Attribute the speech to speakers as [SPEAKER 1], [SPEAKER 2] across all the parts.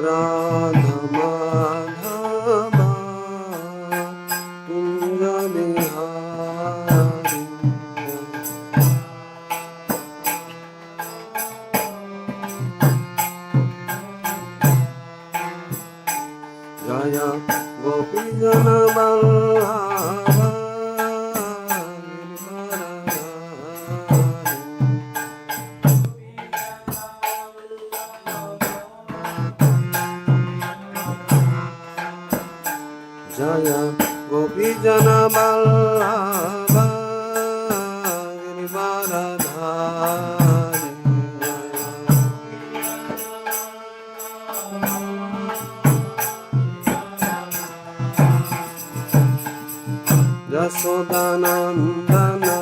[SPEAKER 1] Radha Madhava Kunja Bihari Jaya Gopi Jana Vallabha Jaya Gopi Jana Vallabha Girivaradhari Jasodanandana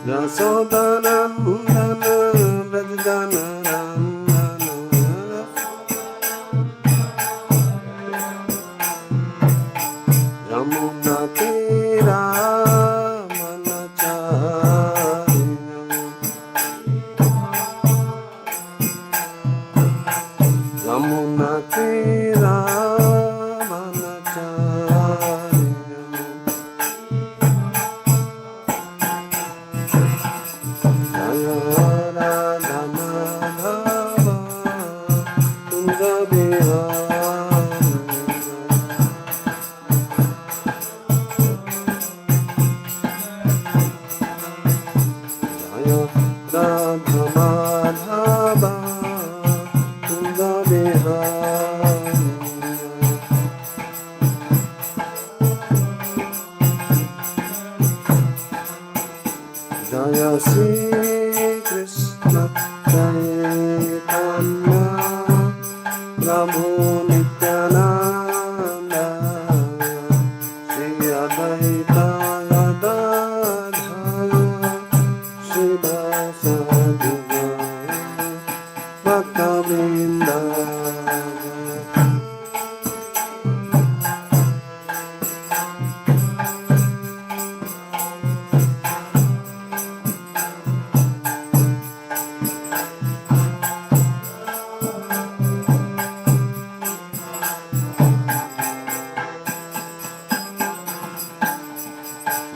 [SPEAKER 1] Jasodanandana Yamuna Tira Manachari Yamuna Tira Manachari Jaya Radha Madhava Kunja Bihari Jaya Radha Madhava Kunja Bihari Jaya Sri Kṛṣṇa Chaitanya Prabhu Nityananda Shri Advaita Gadadhara Śrīvāsaḍivā Bhaktavrinda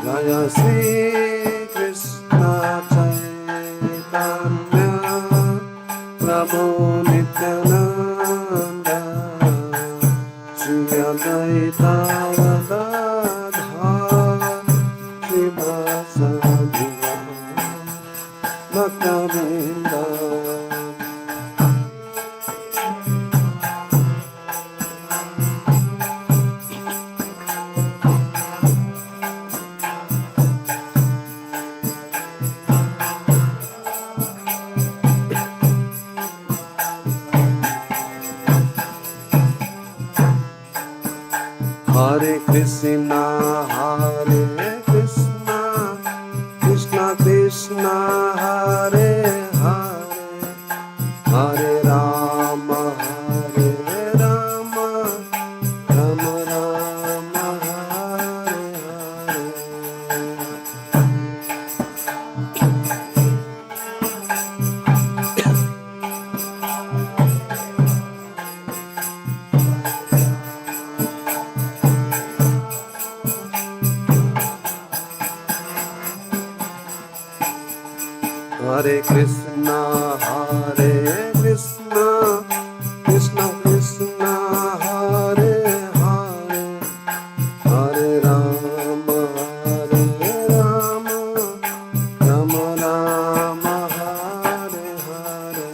[SPEAKER 1] Jaya Sri Kṛṣṇa Chaitanya Prabhu Nityananda Shri Advaita Gadadhara Śrīvāsaḍivā Bhaktavrinda Hare Kṛṣṇa Hare Kṛṣṇa Kṛṣṇa Kṛṣṇa Hare Hare Hare Rama Hare Rama Rama Rama Hare Hare Hare Kṛṣṇa Hare Kṛṣṇa Kṛṣṇa Kṛṣṇa Hare Hare Hare Rama Hare Rama Rama Rama Hare Hare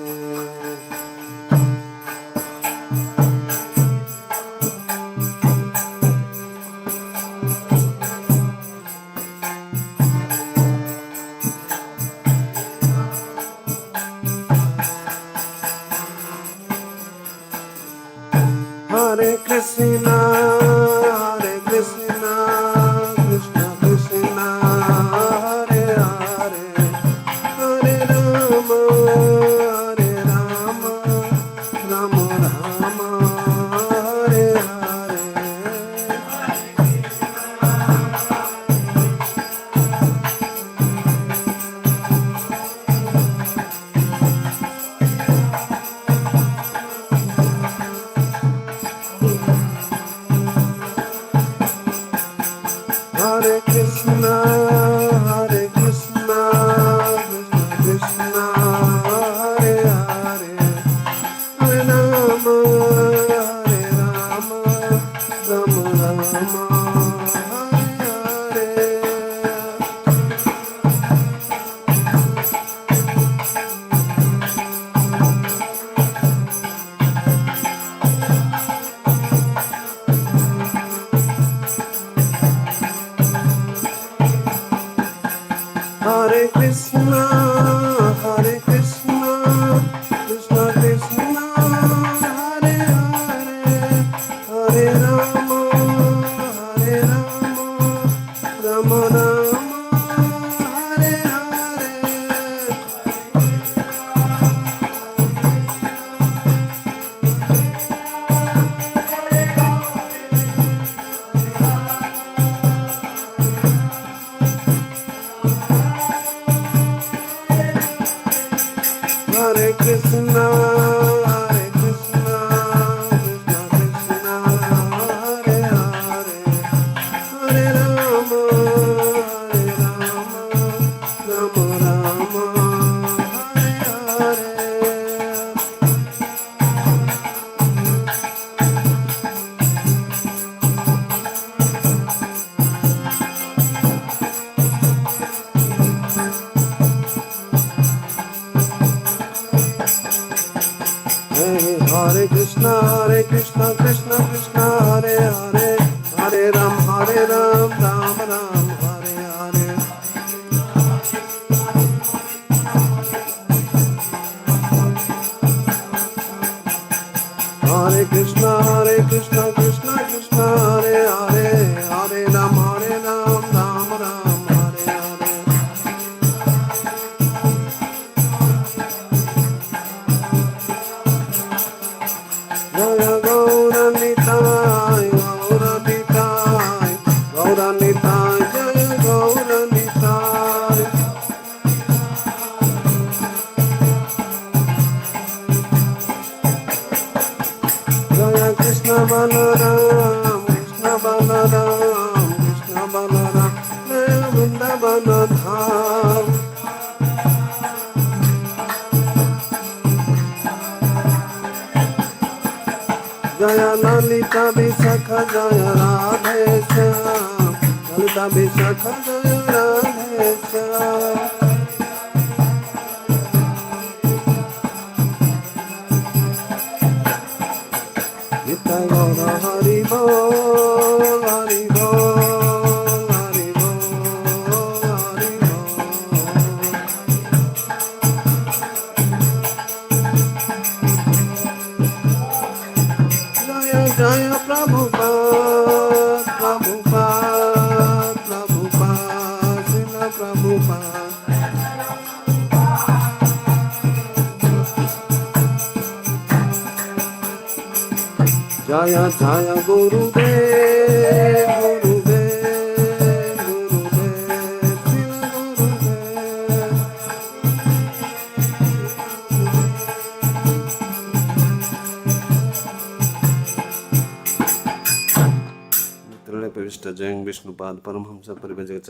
[SPEAKER 1] जयं विष्णुपाद परमहंस परिव्राजक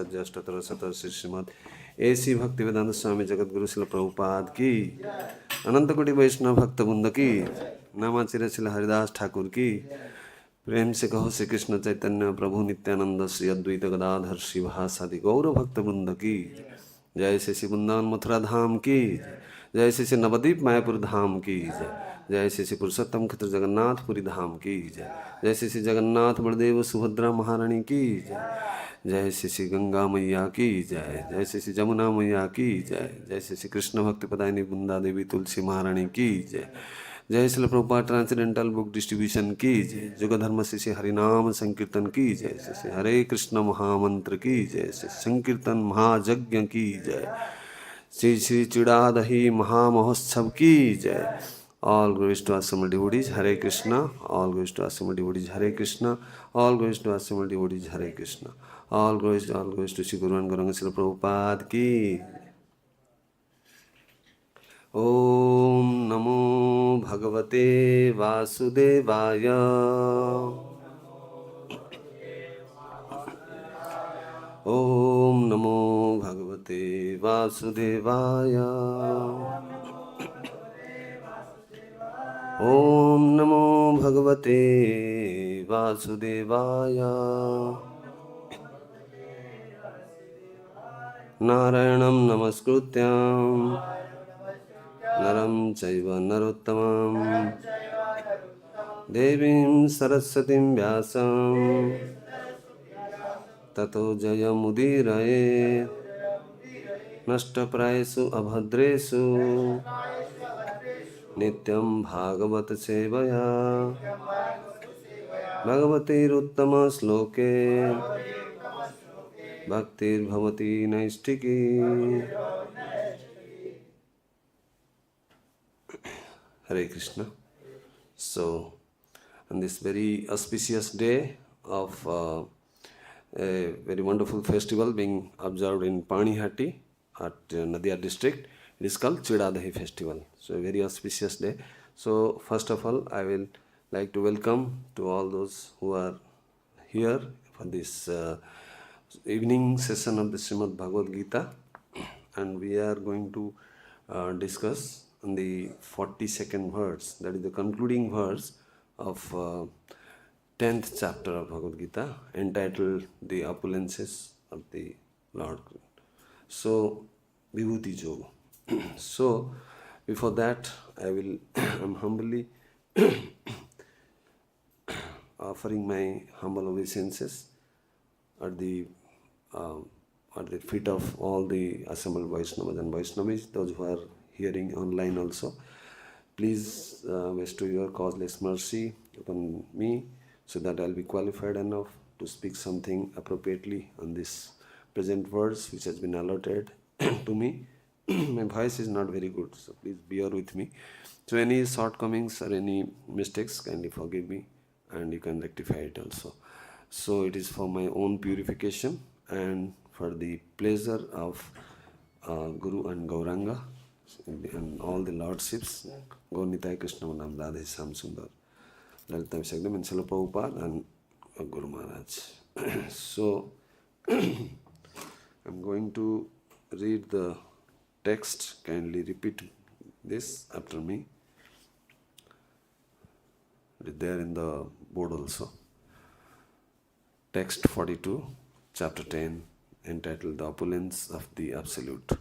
[SPEAKER 1] सतर श्रीमद ऐसी भक्ति वेदांत स्वामी जगत गुरु शिल प्रभुपाद की अनंत कोटि वैष्णव भक्त वृंद की नामाचिर शिल हरिदास ठाकुर की प्रेम से कहो श्री कृष्ण चैतन्य प्रभु नित्यानंद श्री अद्वैत गदाधर शिवासादि गौर भक्त वृंद की जय श्री श्री वृंदावन मथुरा धाम की जय श्री श्री नवद्वीप मायापुर धाम की जय श्री श्री पुरुषोत्तम क्षेत्र जगन्नाथपुरी धाम की जय श्री श्री जगन्नाथ बलदेव सुभद्रा महारानी की जय श्री श्री गंगा मैया की जय श्री श्री जमुना मैया की जय श्री श्री कृष्ण भक्ति पदायिनी वृंदा देवी तुलसी महारानी की जय Shri Prabhupada transcendental book distribution की जुग धर्म श्री श्री हरिनाम संकीर्तन की जय श्री हरे कृष्ण महामंत्र की जय श्री संकीर्तन महायज्ञ की जय श्री श्री चिड़ादही महामहोत्सव की जय। All glories to assembled devotees, Hare Krishna. All glories to assembled devotees, Hare Krishna. All glories to assembled devotees, Hare Krishna. All glories to Sri Guru and Gauranga Srila Prabhupada ki. Om Namo Bhagavate Vasudevaya. Om Namo Bhagavate Vasudevaya. Om Namo Bhagavate Vasudevaya. Narayanam Namaskrutyam Naram Chaiva Narottamam Devim Saraswatim Vyasam Tato Jayamudiraye Nashtaprayesu Abhadresu Nityam Bhagavat Sevaya Bhagavatir Uttama Sloke Bhaktir Bhavati Naistiki. Hare Krishna. So, on this very auspicious day of a very wonderful festival being observed in Panihati at Nadia district, it is called Chidadahi festival. So, a very auspicious day. So, first of all, I will like to welcome to all those who are here for this evening session of the Srimad Bhagavad Gita, and we are going to discuss on the 42nd verse, that is the concluding verse of 10th chapter of Bhagavad Gita, entitled The Opulences of the Lord. So, Vibhuti Yoga. So, before that, I will am humbly offering my humble obeisances at the feet of all the assembled Vaishnavas and Vaishnavis, those who are hearing online also. Please bestow your causeless mercy upon me, so that I'll be qualified enough to speak something appropriately on this present verse which has been allotted to me. My voice is not very good, so please bear with me. So any shortcomings or any mistakes, kindly forgive me, and you can rectify it also. So it is for my own purification and for the pleasure of Guru and Gauranga and all the lordships, Gaurnitai Kṛṣṇa Radha Sam Sundar, Lalita Vishagdam, and Srila Prabhupada and Guru Maharaj. So I'm going to read the text. Kindly repeat this after me. It is there in the board also. Text 42, chapter 10, entitled The Opulence of the Absolute.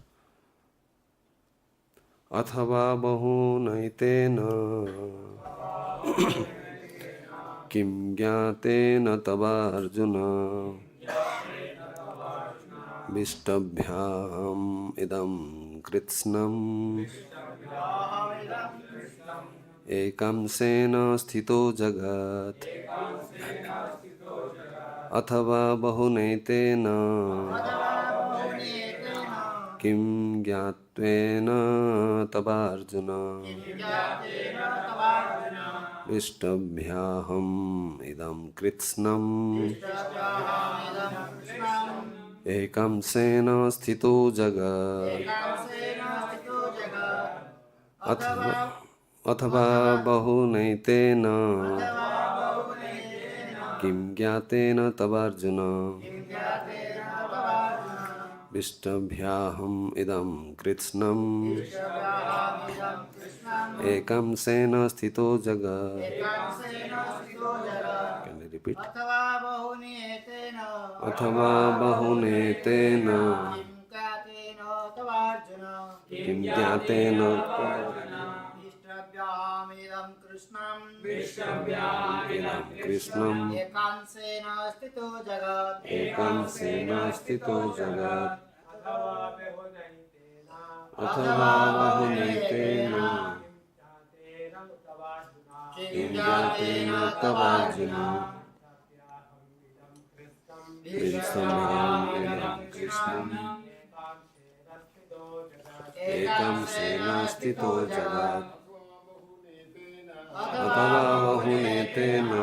[SPEAKER 1] Atha bahunaitena kim jñātena tavārjuna viṣṭabhyāham idam kṛtsnam ekāṁśena sthito jagat atha bahunaitena kim jñātena tavārjuna viṣṭabhyāham idam kṛtsnam ekāṁśena sthito jagat atha bahunaitena kim jñātena tavārjuna viṣṭabhyāham idam kṛtsnam ekāṁśena sthito jagat. Can you repeat? Atha bahunetena kim jñātena idam kṛṣṇam ekāṁśena sthito jagat atha bahunetena kim jñātena tavārjuna viṣṭabhyāham idam kṛṣṇam ekāṁśena sthito jagat atha bahunetena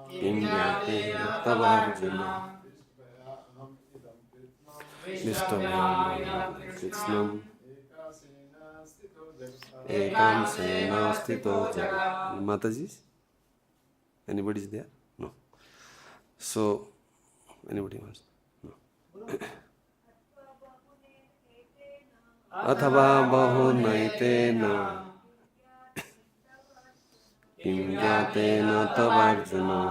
[SPEAKER 1] kim jñātena tavārjuna viṣṭabhyāham kṛṣṇam ekāṁśena sthito jagat. Mataji? Anybody is there? No. So, Anybody wants? No. Athava bahunaitena jñātena tavārjuna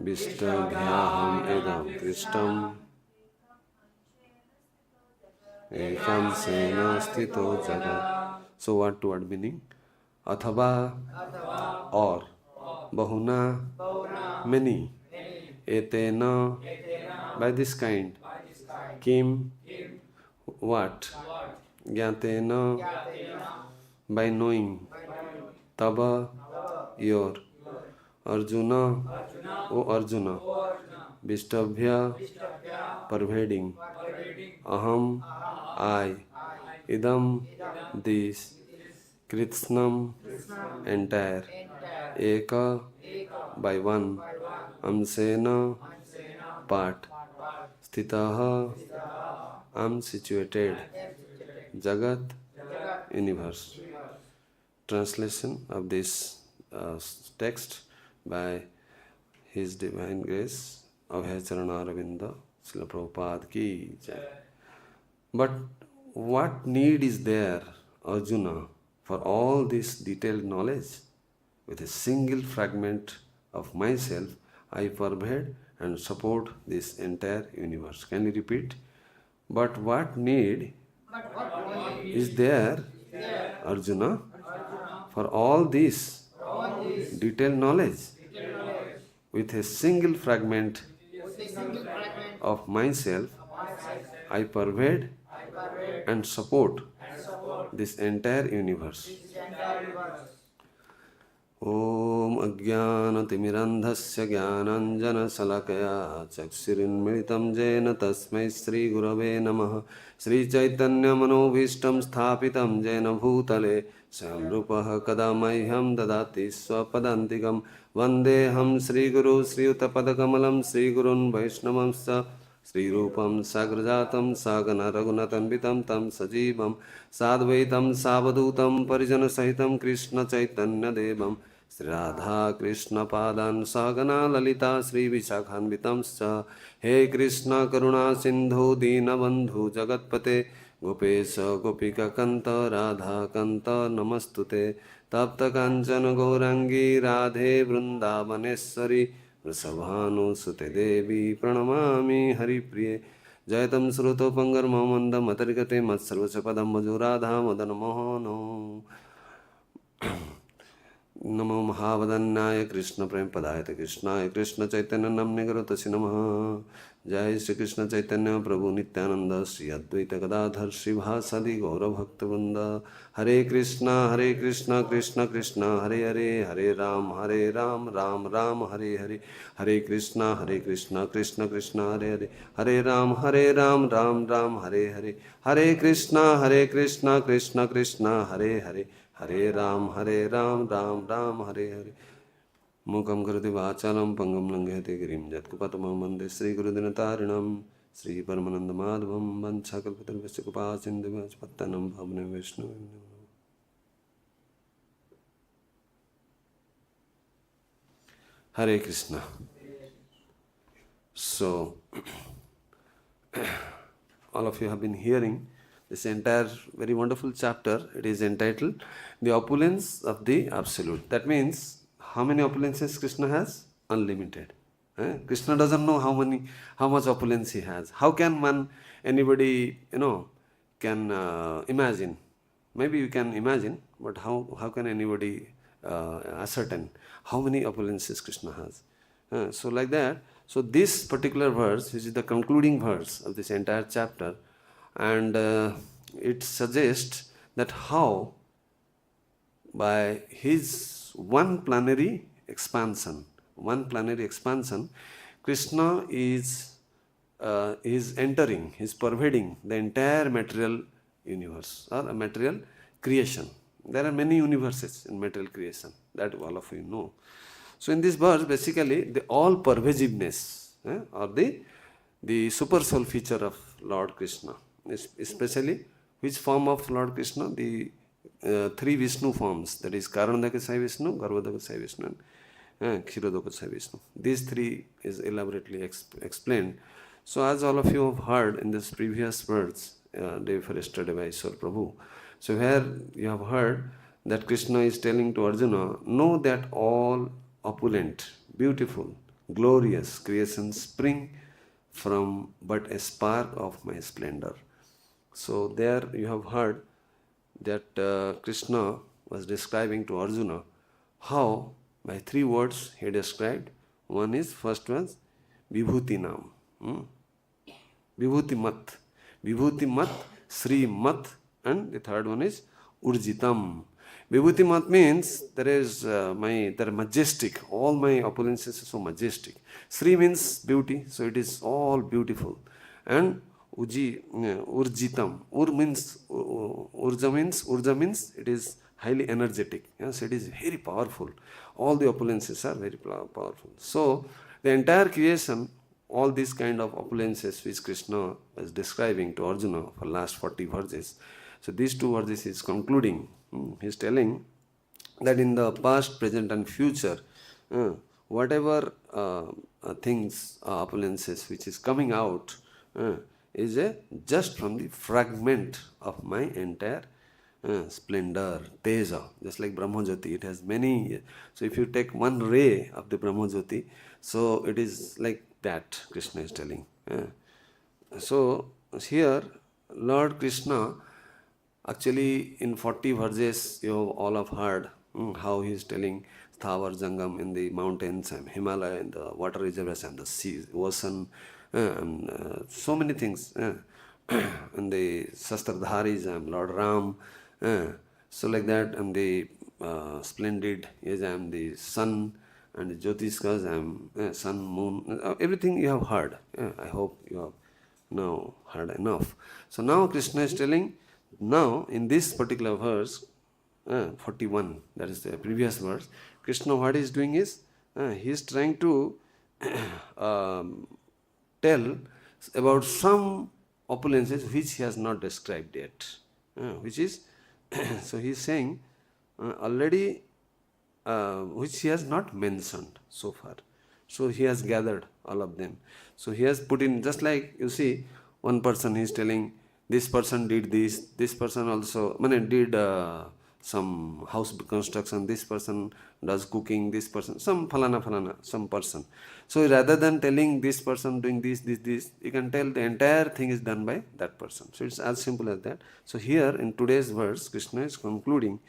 [SPEAKER 1] viṣṭabhyāham idaṁ kṛtsnam ekāṁśena sthito jagat. So what meaning? Athava, or, bahunā, many, etena, by this kind, kim, what, jñātena, by knowing, tava, your, Arjuna, O Arjuna, viṣṭabhyā, pervading, aham, I, idam, this, kṛtsnam, entire, eka, by one, aṁśena, part, sthitaḥ, am situated, jagat, universe. Translation of this text by His Divine Grace Abhay Charan Aravinda Srila Prabhupada ki jai. But what need is there, Arjuna, for all this detailed knowledge? With a single fragment of myself, I pervade and support this entire universe. Can you repeat? But what need is there, Arjuna, for all this detailed knowledge? With a single fragment of myself, I pervade and support this entire universe. Om ajñānatimirandhasya jñānanjanasalakaya chakṣurinmilitam jena tasmai Sri Gurave Namaha. Sri Chaitanya Manobhishtam sthapitam jena bhutale samrupaha kadamahyam dadati swapadantikam. Vandeham Sri Guru Sri Utapadakamalam Sri Gurun Vaishnavamsa Sri Rupam Sagrajatam Sagana Raghunatanvitam Tam Sajivam Sadvaitam Savadutam Parijana Sahitam Kṛṣṇa Chaitanya Devam Sri Radha Kṛṣṇa Padan Sagana Lalita Sri Viṣṭabhyāham. He Kṛṣṇa Karuna Sindhu Dīna Bandhu Jagatpate Gopesha Gopika Kanta Radha Kanta Namastute Tapta Kanchana Gaurangi Radhe Vrindavaneshwari Vrisabhanusute Devi Pranamami Haripriye. Jayatam Sruto Pangarma Mandam Atarikate Matsarvacha Padam Maju Radha Madan Mohano. Namo Mahavadanyaya Kṛṣṇa Prem Padayate Kṛṣṇāya Kṛṣṇa Chaitanya Namne Garotasi Namaha. Jai Shri Kṛṣṇa Chaitanya Prabhu Nityananda Shri Advaita Gadadhar Shri Bhasadi Gaura Bhakta Vrinda. Hare Kṛṣṇa Kṛṣṇa Kṛṣṇa Hare Hare Hare Ram Ram Hare Hare. Hare Kṛṣṇa Kṛṣṇa Kṛṣṇa Hare Hare Hare Ram Ram Hare Hare. Hare Kṛṣṇa Kṛṣṇa Kṛṣṇa Hare Hare Hare Ram Ram Hare Hare. Mukam karati vācālam pangam langhayate girim jatkupatamam vande Sri Gurudinatarinam Sri Paramananda Madhavam Vanchakalpatarvasya Kupāsindhivāc Pattanam Bhavane Vishnu. Hare Krishna. So, all of you have been hearing this entire very wonderful chapter. It is entitled The Opulence of the Absolute. That means, how many opulences Kṛṣṇa has? Unlimited. Kṛṣṇa doesn't know how much opulence he has. How can anybody, can imagine? Maybe you can imagine, but how can anybody ascertain how many opulences Kṛṣṇa has? So like that. So this particular verse, which is the concluding verse of this entire chapter, and it suggests that how by his one planetary expansion, Kṛṣṇa is entering, is pervading the entire material universe or a material creation. There are many universes in material creation, that all of you know. So in this verse, basically, the all pervasiveness or the Supersoul feature of Lord Kṛṣṇa, especially which form of Lord Kṛṣṇa? The three Vishnu forms, that is Karanodakasaya Vishnu, Garbhodakasaya Vishnu, and Kshirodakasha Vishnu. These three is elaborately explained. So as all of you have heard in this previous words, day before yesterday by Sir Prabhu. So here you have heard that Krishna is telling to Arjuna, know that all opulent, beautiful, glorious creations spring from but a spark of my splendor. So there you have heard that Krishna was describing to Arjuna how by three words he described. One is, first was Vibhutinam, Vibhutimat, Vibhutimat, Sri Mat, and the third one is Urjitam. Vibhutimat means they're majestic, all my opulences are so majestic. Sri means beauty, so it is all beautiful. And Urjitam, Urja means it is highly energetic. Yes, it is very powerful. All the opulences are very powerful. So the entire creation, all these kind of opulences which Krishna was describing to Arjuna for last 40 verses. So these two verses he is concluding. He is telling that in the past, present and future, whatever things, opulences which is coming out is just from the fragment of my entire splendor, teja. Just like Brahma Jyoti, it has many. So if you take one ray of the Brahma Jyoti, so it is like that, Krishna is telling. So here Lord Krishna, actually in 40 verses you all have heard how he is telling Thavar Jangam in the mountains and Himalaya and the water reservoirs and the sea, ocean, and so many things. And the Shastradharis, I am Lord Ram. So like that, and the splendid, yes, I am the sun, and the Jyotiskas, I am sun, moon, everything you have heard. I hope you have now heard enough. So now Krishna is telling, now in this particular verse, 41, that is the previous verse, Krishna what he is doing is, he is trying to tell about some opulences which he has not described yet, which is, so he is saying already which he has not mentioned so far. So he has gathered all of them. So he has put in, just like you see, one person he is telling, this person did this person also did some house construction, this person does cooking, this person, some falana, some person. So rather than telling this person doing this, you can tell the entire thing is done by that person. So it's as simple as that. So here in today's verse, Krishna is concluding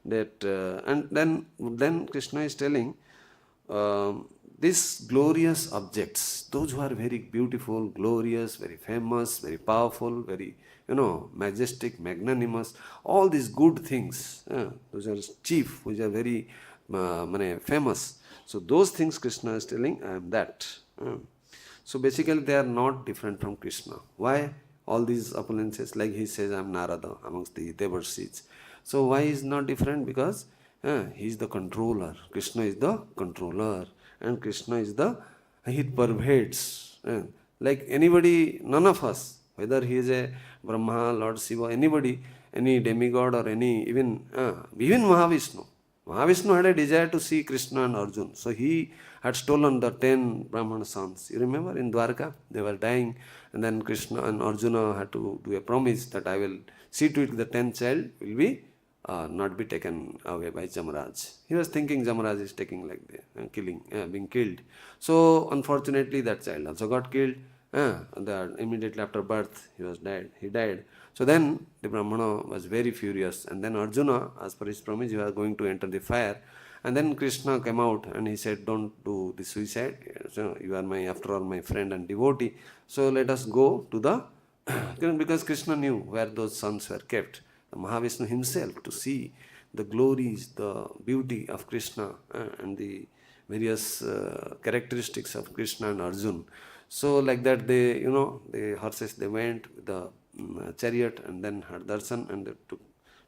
[SPEAKER 1] that, and then Krishna is telling these glorious objects, those who are very beautiful, glorious, very famous, very powerful, very majestic, magnanimous, all these good things, those are chief, which are very famous. So those things Krishna is telling, I am that. So basically they are not different from Krishna. Why? All these opulences, like he says, I am Narada amongst the Devarshis. So why is not different? Because he is the controller. Krishna is the controller. And Krishna is he pervades. Like anybody, none of us, whether he is a Brahmā, Lord Shiva, anybody, any demigod or any, even Mahavishnu. Mahavishnu had a desire to see Krishna and Arjuna. So he had stolen the 10 Brahmana sons. You remember in Dwarka, they were dying, and then Krishna and Arjuna had to do a promise that I will see to it the 10th child will be not be taken away by Jamaraj. He was thinking Jamaraj is taking like being killed. So unfortunately that child also got killed. Immediately after birth he died. So then the Brahmana was very furious, and then Arjuna, as per his promise, you are going to enter the fire. And then Krishna came out and he said, don't do the suicide. So you are after all my friend and devotee. So let us go to the because Krishna knew where those sons were kept. The Mahavishnu himself, to see the glories, the beauty of Krishna and the various characteristics of Krishna and Arjuna. So like that they, the horses, they went with the chariot and then had darshan, and they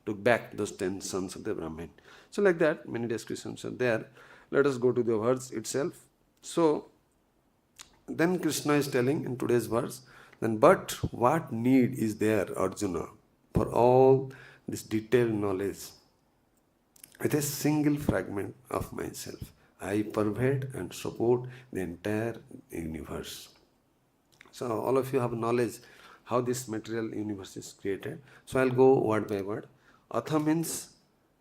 [SPEAKER 1] took back those 10 sons of the Brahmin. So like that, many descriptions are there. Let us go to the verse itself. So then Krishna is telling in today's verse, then but what need is there, Arjuna, for all this detailed knowledge with a single fragment of myself? I pervade and support the entire universe. So all of you have knowledge how this material universe is created. So I'll go word by word. Atha means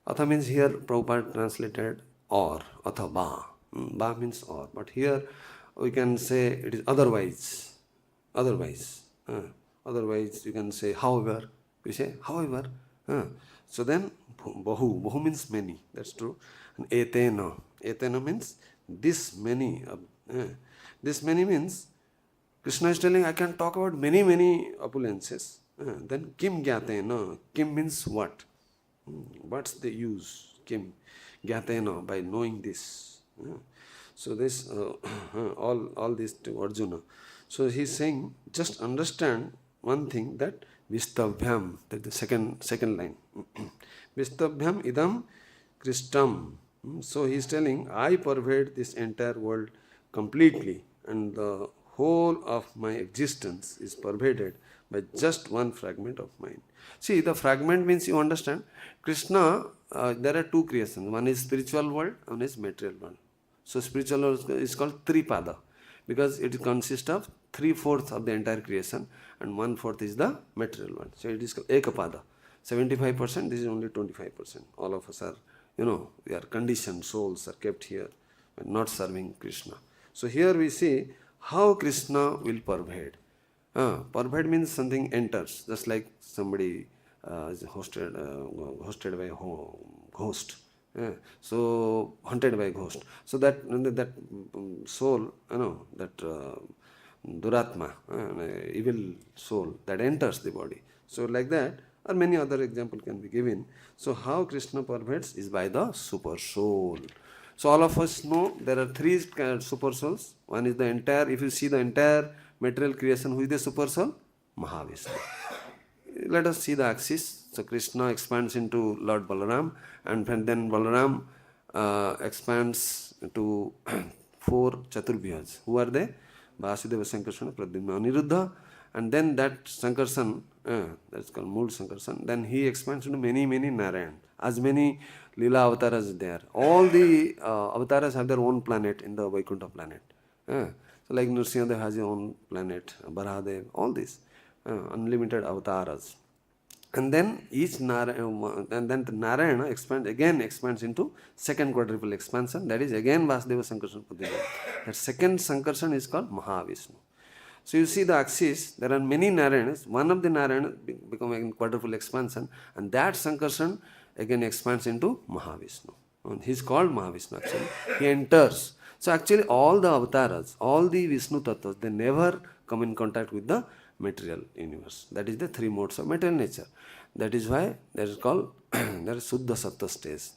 [SPEAKER 1] here Prabhupada translated or, atha ba. Ba means or, but here we can say it is otherwise. Otherwise. Otherwise you can say however. We say however. So then bahu means many, that's true. And etena means this many. This many means Kṛṣṇa is telling I can talk about many opulences. Then jñātena. Kim means what? What's the use? Kim jñātena, by knowing this. So this all this to Arjuna. So he's saying just understand one thing, that viṣṭabhyāham, that the second line. Viṣṭabhyāham idam kṛtsnam. So he's telling I pervade this entire world completely, and the whole of my existence is pervaded by just one fragment of mine. See, the fragment means, you understand, Kṛṣṇa, there are two creations. One is spiritual world, one is material world. So spiritual world is called tripada, because it consists of 3/4 of the entire creation, and 1/4 is the material world. So it is called ekapada. 75%, this is only 25%. All of us are, we are conditioned souls, are kept here, but not serving Kṛṣṇa. So here we see how Kṛṣṇa will pervade. Pervade means something enters, just like somebody is hosted by ghost. So haunted by ghost. So that soul, that duratma, evil soul, that enters the body. So like that, or many other examples can be given. So how Kṛṣṇa pervades is by the Supersoul. So all of us know there are three super souls. One is the entire, if you see the entire material creation, who is the Supersoul? Mahavishnu. Let us see the axis. So Kṛṣṇa expands into Lord Balaram, and then Balaram expands to 4 Chaturbhyas. Who are they? Vasudeva, Sankarsana, Pradyumna, Aniruddha. And then that Sankarsana, that's called Mool Sankarsana, then he expands into many Narayan. As many Leela avatars there. All the avatars have their own planet in the Vaikuntha planet. So like Nrsimhadev has his own planet, Barahadev, all these unlimited avatars. And then each Narayana, and then the Narayana expands into second quadruple expansion. That is again Vasudeva Sankarsana Pradyumna. That second Sankarsana is called Mahavishnu. So you see the axis, there are many Narayanas. One of the Narayanas becoming quadruple expansion, and that Sankarsana again expands into Mahavishnu. And he is called Mahavishnu actually. He enters. So actually all the avatars, all the Vishnu tattvas, they never come in contact with the material universe. That is the 3 modes of material nature. That is why there is called there is Suddha Sattva stage.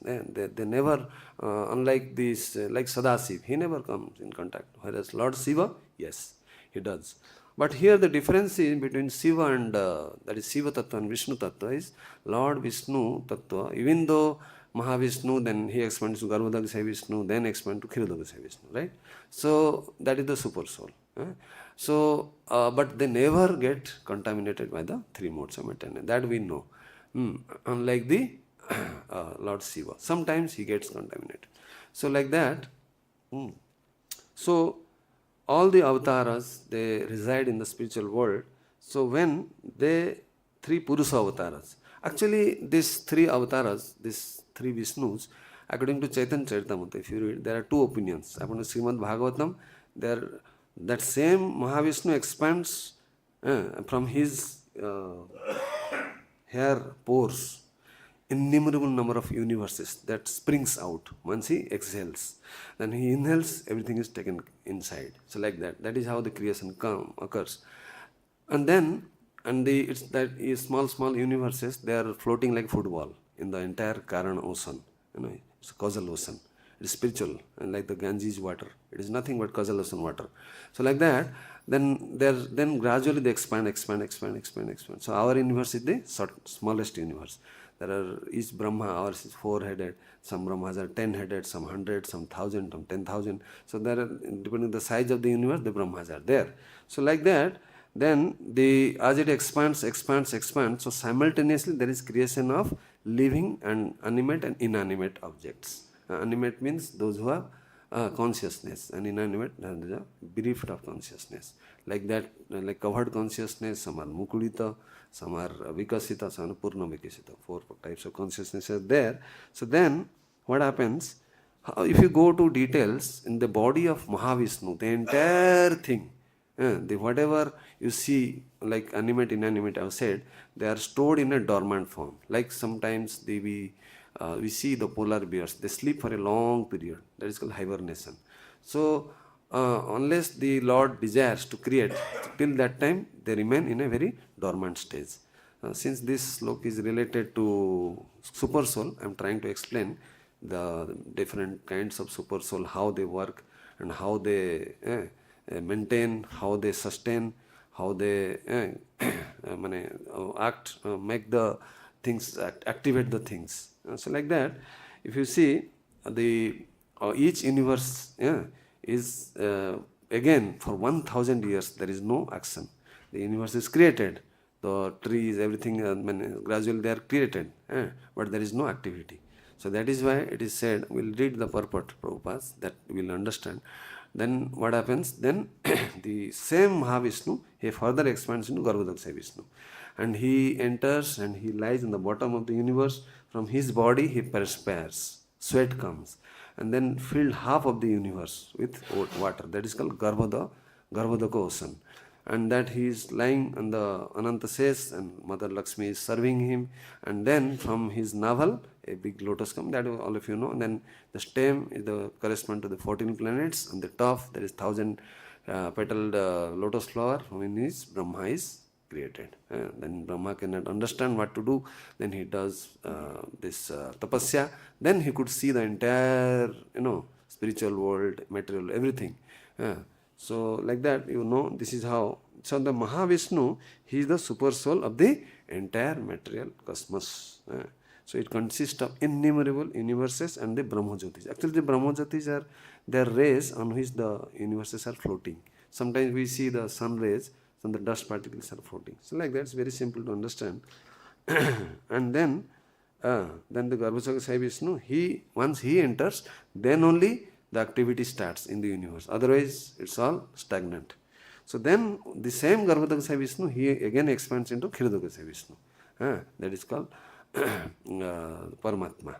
[SPEAKER 1] They never, unlike this, like Sadasiv, he never comes in contact. Whereas Lord Shiva, yes, he does. But here the difference is between Shiva and, that is Shiva Tattva and Vishnu Tattva is, Lord Vishnu Tattva, even though Mahavishnu, then he expands to Garbhodakasaya Vishnu, then expands to Kshirodakasaya Vishnu, right? So that is the Supersoul. So, but they never get contaminated by the 3 modes of matter. That we know. Unlike the Lord Shiva. Sometimes he gets contaminated. So like that, so all the avatars, they reside in the spiritual world. So when they 3 Purusha avatars, actually these 3 avatars, these 3 Vishnus, according to Chaitanya Charitamrita, if you read, there are 2 opinions. According to Srimad Bhagavatam, that same Mahavishnu expands from his hair pores, innumerable number of universes that springs out once he exhales. Then he inhales, everything is taken inside. So like that. That is how the creation occurs. And then, it's that small universes, they are floating like football in the entire Karana ocean. It's a causal ocean. It is spiritual, and like the Ganges water. It is nothing but causal ocean water. So like that, then gradually they expand. So our universe is the smallest universe. There are each Brahma, ours is 4-headed. Some Brahmas are 10-headed, some 100, some 1,000, some 10,000. So there are, depending on the size of the universe, the Brahmas are there. So like that, then as it expands, so simultaneously there is creation of living and animate and inanimate objects. Animate means those who have consciousness, and inanimate there is a bereft of consciousness. Like that, like covered consciousness, some are mukulita, some are vikasita, some are purna vikasita. 4 types of consciousness are there. So then what happens? If you go to details in the body of Mahavishnu, the entire thing, the whatever you see, like animate, inanimate, I have said, they are stored in a dormant form. Like sometimes we see the polar bears, they sleep for a long period. That is called hibernation. So unless the Lord desires to create, till that time they remain in a very dormant stage. Since this slok is related to Supersoul, I am trying to explain the different kinds of Supersoul, how they work and how they maintain, how they sustain, how they act, make the things, activate the things. So like that, if you see the each universe is again for 1000 years there is no action. The universe is created, the trees, everything, gradually they are created, but there is no activity. So that is why it is said, we will read the purport, Prabhupada, that we will understand. Then what happens? Then the same Mahavishnu, he further expands into Garbhodakṣaya Vishnu. And he enters and he lies in the bottom of the universe. From his body he perspires, sweat comes, and then filled half of the universe with water. That is called Garbhodaka ocean. And that he is lying on the Ananta says, and Mother Lakshmi is serving him. And then from his navel, a big lotus comes, that all of you know. And then the stem is the correspond to the 14 planets. On the top there is 1000 petaled lotus flower, when his Brahmā is created. Then Brahmā cannot understand what to do. Then he does this tapasya. Then he could see the entire, spiritual world, material, everything. So like that, this is how. So the Mahavishnu, he is the super soul of the entire material cosmos. So it consists of innumerable universes and the Brahmajyotis. Actually the Brahmajyotis are their rays on which the universes are floating. Sometimes we see the sun rays, some the dust particles are floating. So like that, it's very simple to understand. And then the Garbhodakṣaya Vishnu, once he enters, then only the activity starts in the universe. Otherwise, it's all stagnant. So then, the same Garbhodakṣaya Vishnu, he again expands into Kshirodakṣaya Vishnu. That is called Paramatma.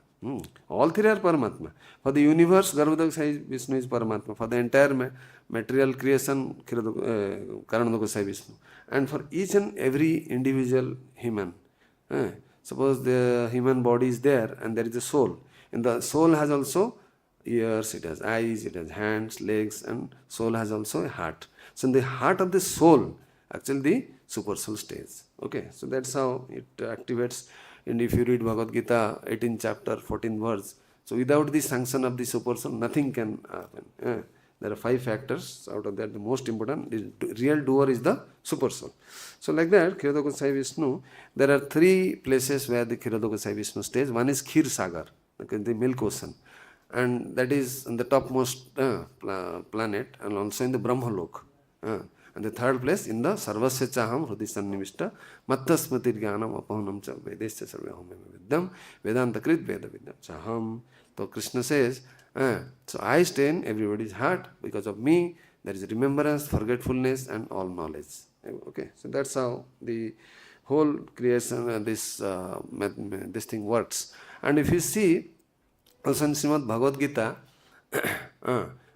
[SPEAKER 1] All three are Paramatma. For the universe, Garbhodakṣaya Vishnu is Paramatma. For the entire material creation, Karanodakṣaya Vishnu. And for each and every individual human, suppose the human body is there and there is a soul. And the soul has also ears, it has eyes, it has hands, legs, and soul has also a heart. So in the heart of the soul, actually the super soul stays. Okay, so that's how it activates. And if you read Bhagavad Gita, 18th chapter, 14th verse, so without the sanction of the super soul, nothing can happen. There are 5 factors. Out of that, the most important is real doer is the super soul. So like that, Kshirodakṣaya Vishnu, there are 3 places where the Kshirodakṣaya Vishnu stays. One is Kshir Sagar, the milk ocean. And that is on the topmost planet, and also in the Brahmalok. And the third place in the Sarvasya Chaham Hrudi Sannivishta Matta Smritir Jnanam Apahunam Cha Vedesya Sarvyaham Viddam Vedanta Krit Veda Viddam Chaham. So Kṛṣṇa says, so I stay in everybody's heart. Because of me, there is remembrance, forgetfulness, and all knowledge. Okay, so that's how the whole creation, this thing works. And if you see, also in Srimad Bhagavad Gita,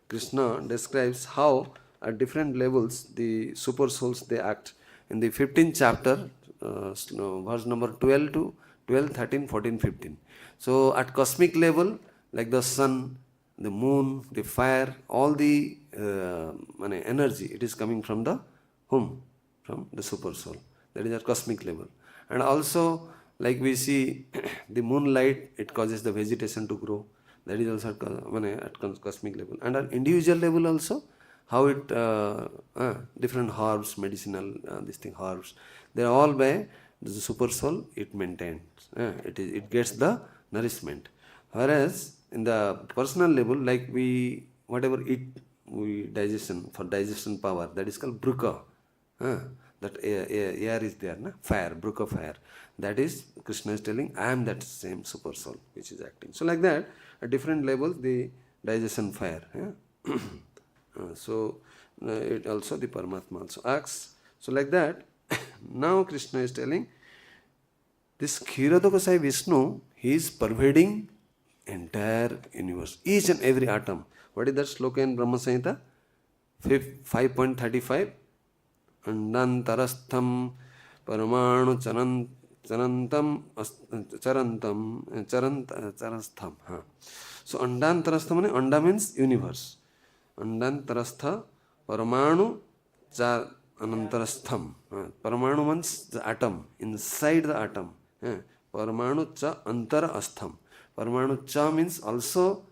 [SPEAKER 1] Kṛṣṇa describes how at different levels the super souls they act. In the 15th chapter, verse number 12 to 12, 13, 14, 15. So at cosmic level, like the sun, the moon, the fire, all the energy, it is coming from the whom? From the super soul. That is at cosmic level. And also, like we see the moonlight, it causes the vegetation to grow. That is also at cosmic level. And at individual level also, how it, different herbs, medicinal, herbs, they are all by the super soul, it maintains. It gets the nourishment. Whereas in the personal level, like we, whatever we digestion, for digestion power, that is called bruka. That air is there, fire, bruka fire. That is, Kṛṣṇa is telling, I am that same super soul which is acting. So like that, at different levels, the digestion fire. Yeah? It also the Paramatma also acts. So like that, now Kṛṣṇa is telling, this Kshirodakashayi Vishnu, he is pervading entire universe, each and every atom. What is that sloka in Brahma Samhita? 5.35. Andantarastham paramāṇu charastham. So andantarastha means, anda means universe. Andantarastha paramāṇu anantarastham. Paramāṇu means the atom, inside the atom. Paramāṇu cha antara astham. Paramāṇu cha means also,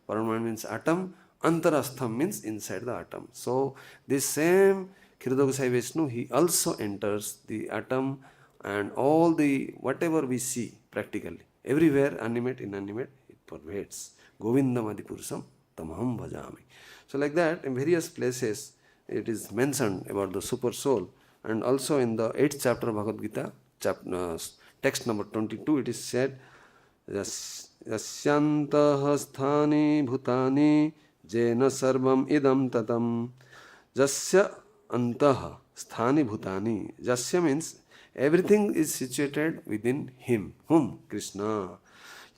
[SPEAKER 1] paramāṇu means atom, antarastham means inside the atom. So this same Kshirodakashayi Vishnu, he also enters the atom and all the whatever we see practically. Everywhere, animate, inanimate, it pervades. Govindam adipurusam tamaham bhajami. So like that, in various places, it is mentioned about the Supersoul. And also in the 8th chapter of Bhagavad Gita, text number 22, it is said, Yasyantaha sthani bhutani jena sarvam idam tatam jasya antaha sthani bhutani. Jasya means everything is situated within him. Whom? Kṛṣṇa.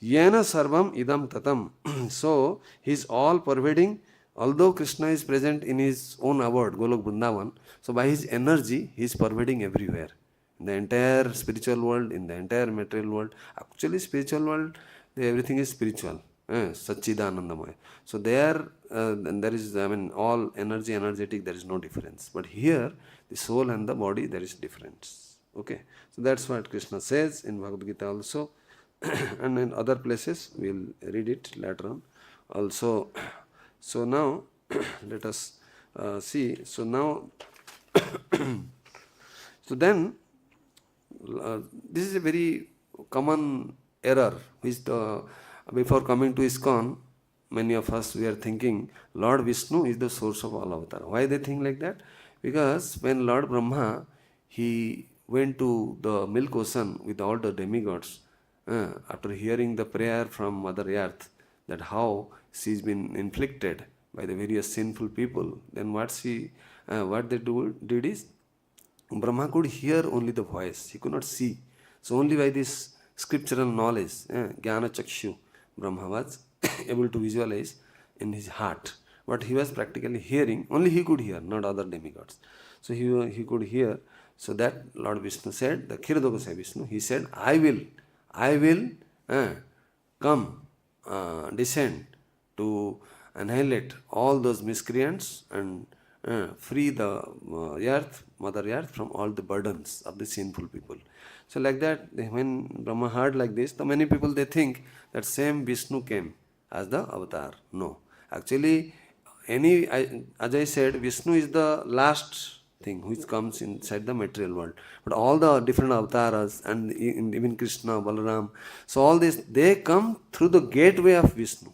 [SPEAKER 1] Yena sarvam idam tatam. So he is all pervading. Although Kṛṣṇa is present in his own abode, Golok Vrindavan, so by his energy he is pervading everywhere. In the entire spiritual world, in the entire material world. Actually spiritual world, everything is spiritual. Satchidanandamaya. So there is, all energy, energetic, there is no difference. But here, the soul and the body, there is difference. Okay. So that's what Kṛṣṇa says in Bhagavad Gita also. And in other places, we will read it later on. Also, so now, let us see. So now, so then, this is a very common error, which before coming to ISKCON, many of us, we are thinking Lord Vishnu is the source of all avatars. Why they think like that? Because when Lord Brahma, he went to the milk ocean with all the demigods, after hearing the prayer from Mother Earth, that how she's been inflicted by the various sinful people, then what they did is, Brahma could hear only the voice, he could not see. So only by this scriptural knowledge, Jnana Chakshu, Brahma was able to visualize in his heart. What he was practically hearing, only he could hear, not other demigods. So he could hear. So that Lord Vishnu said, the Kshirodakashayi Vishnu, he said, I will come, descend to annihilate all those miscreants and free the earth, Mother Earth, from all the burdens of the sinful people. So like that, when Brahma heard like this, the many people, they think that same Vishnu came as the avatar. No. Actually, as I said, Vishnu is the last thing which comes inside the material world. But all the different avatars and even Kṛṣṇa, Balaram, so all this, they come through the gateway of Vishnu.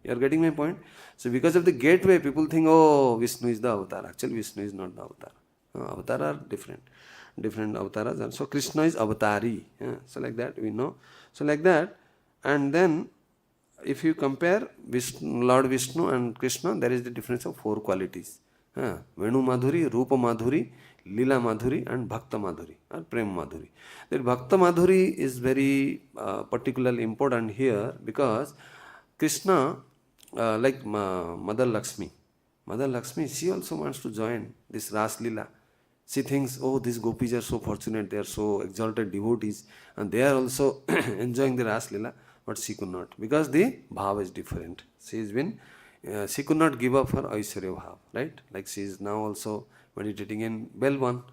[SPEAKER 1] You are getting my point? So because of the gateway, people think, oh, Vishnu is the avatar. Actually, Vishnu is not the avatar. Avatar are different avatars. And so Kṛṣṇa is avatari. So like that, we know. So like that, and then if you compare Lord Vishnu and Kṛṣṇa, there is the difference of 4 qualities. Venu Madhuri, Rupa Madhuri, Lila Madhuri, and Bhakta Madhuri, or Prem Madhuri. The Bhakta Madhuri is very particularly important here, because Kṛṣṇa, like Mother Lakshmi, she also wants to join this Ras Lila. She thinks, oh, these gopis are so fortunate, they are so exalted devotees, and they are also enjoying the Ras Lila, but she could not, because the bhava is different. She could not give up her Aishwarya bhava, right? Like she is now also meditating in Belwan.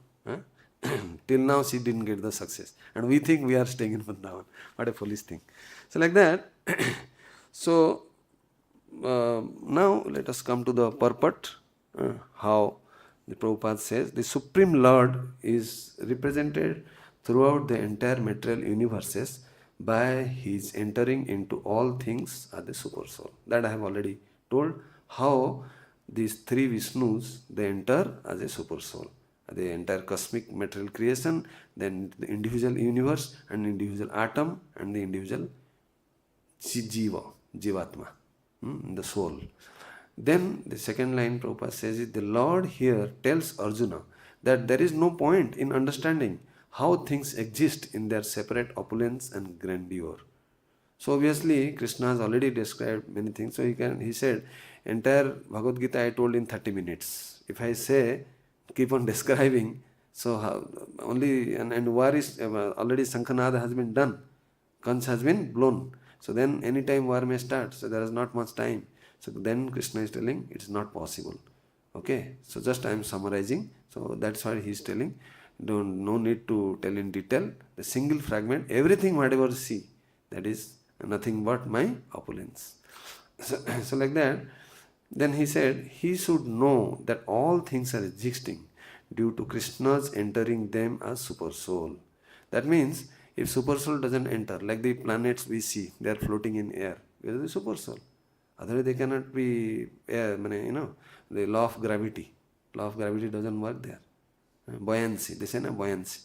[SPEAKER 1] Till now she didn't get the success. And we think we are staying in Vrindavan. What a foolish thing. So like that, so now let us come to the purport, how the Prabhupada says, the Supreme Lord is represented throughout the entire material universes by his entering into all things as the Supersoul. That I have already told, how these 3 Vishnus, they enter as a Supersoul. The entire cosmic material creation, then the individual universe and individual atom and the individual jivatma. the soul. Then the second line Prabhupada says is, the Lord here tells Arjuna that there is no point in understanding how things exist in their separate opulence and grandeur. So obviously Krishna has already described many things. So he said, entire Bhagavad Gita I told in 30 minutes. If I say, keep on describing, so only, and war is, already Sankhanada has been done. Kanch has been blown. So then any time war may start. So there is not much time. So then Krishna is telling it is not possible. Okay. So just I am summarizing. So that's why he is telling. No need to tell in detail. The single fragment, everything whatever you see, that is nothing but my opulence. So like that. Then he said, he should know that all things are existing due to Krishna's entering them as Supersoul. That means, if Supersoul doesn't enter, like the planets we see, they are floating in air, because of the Supersoul. Otherwise they cannot be air, the law of gravity. Law of gravity doesn't work there. Buoyancy, they say na buoyancy.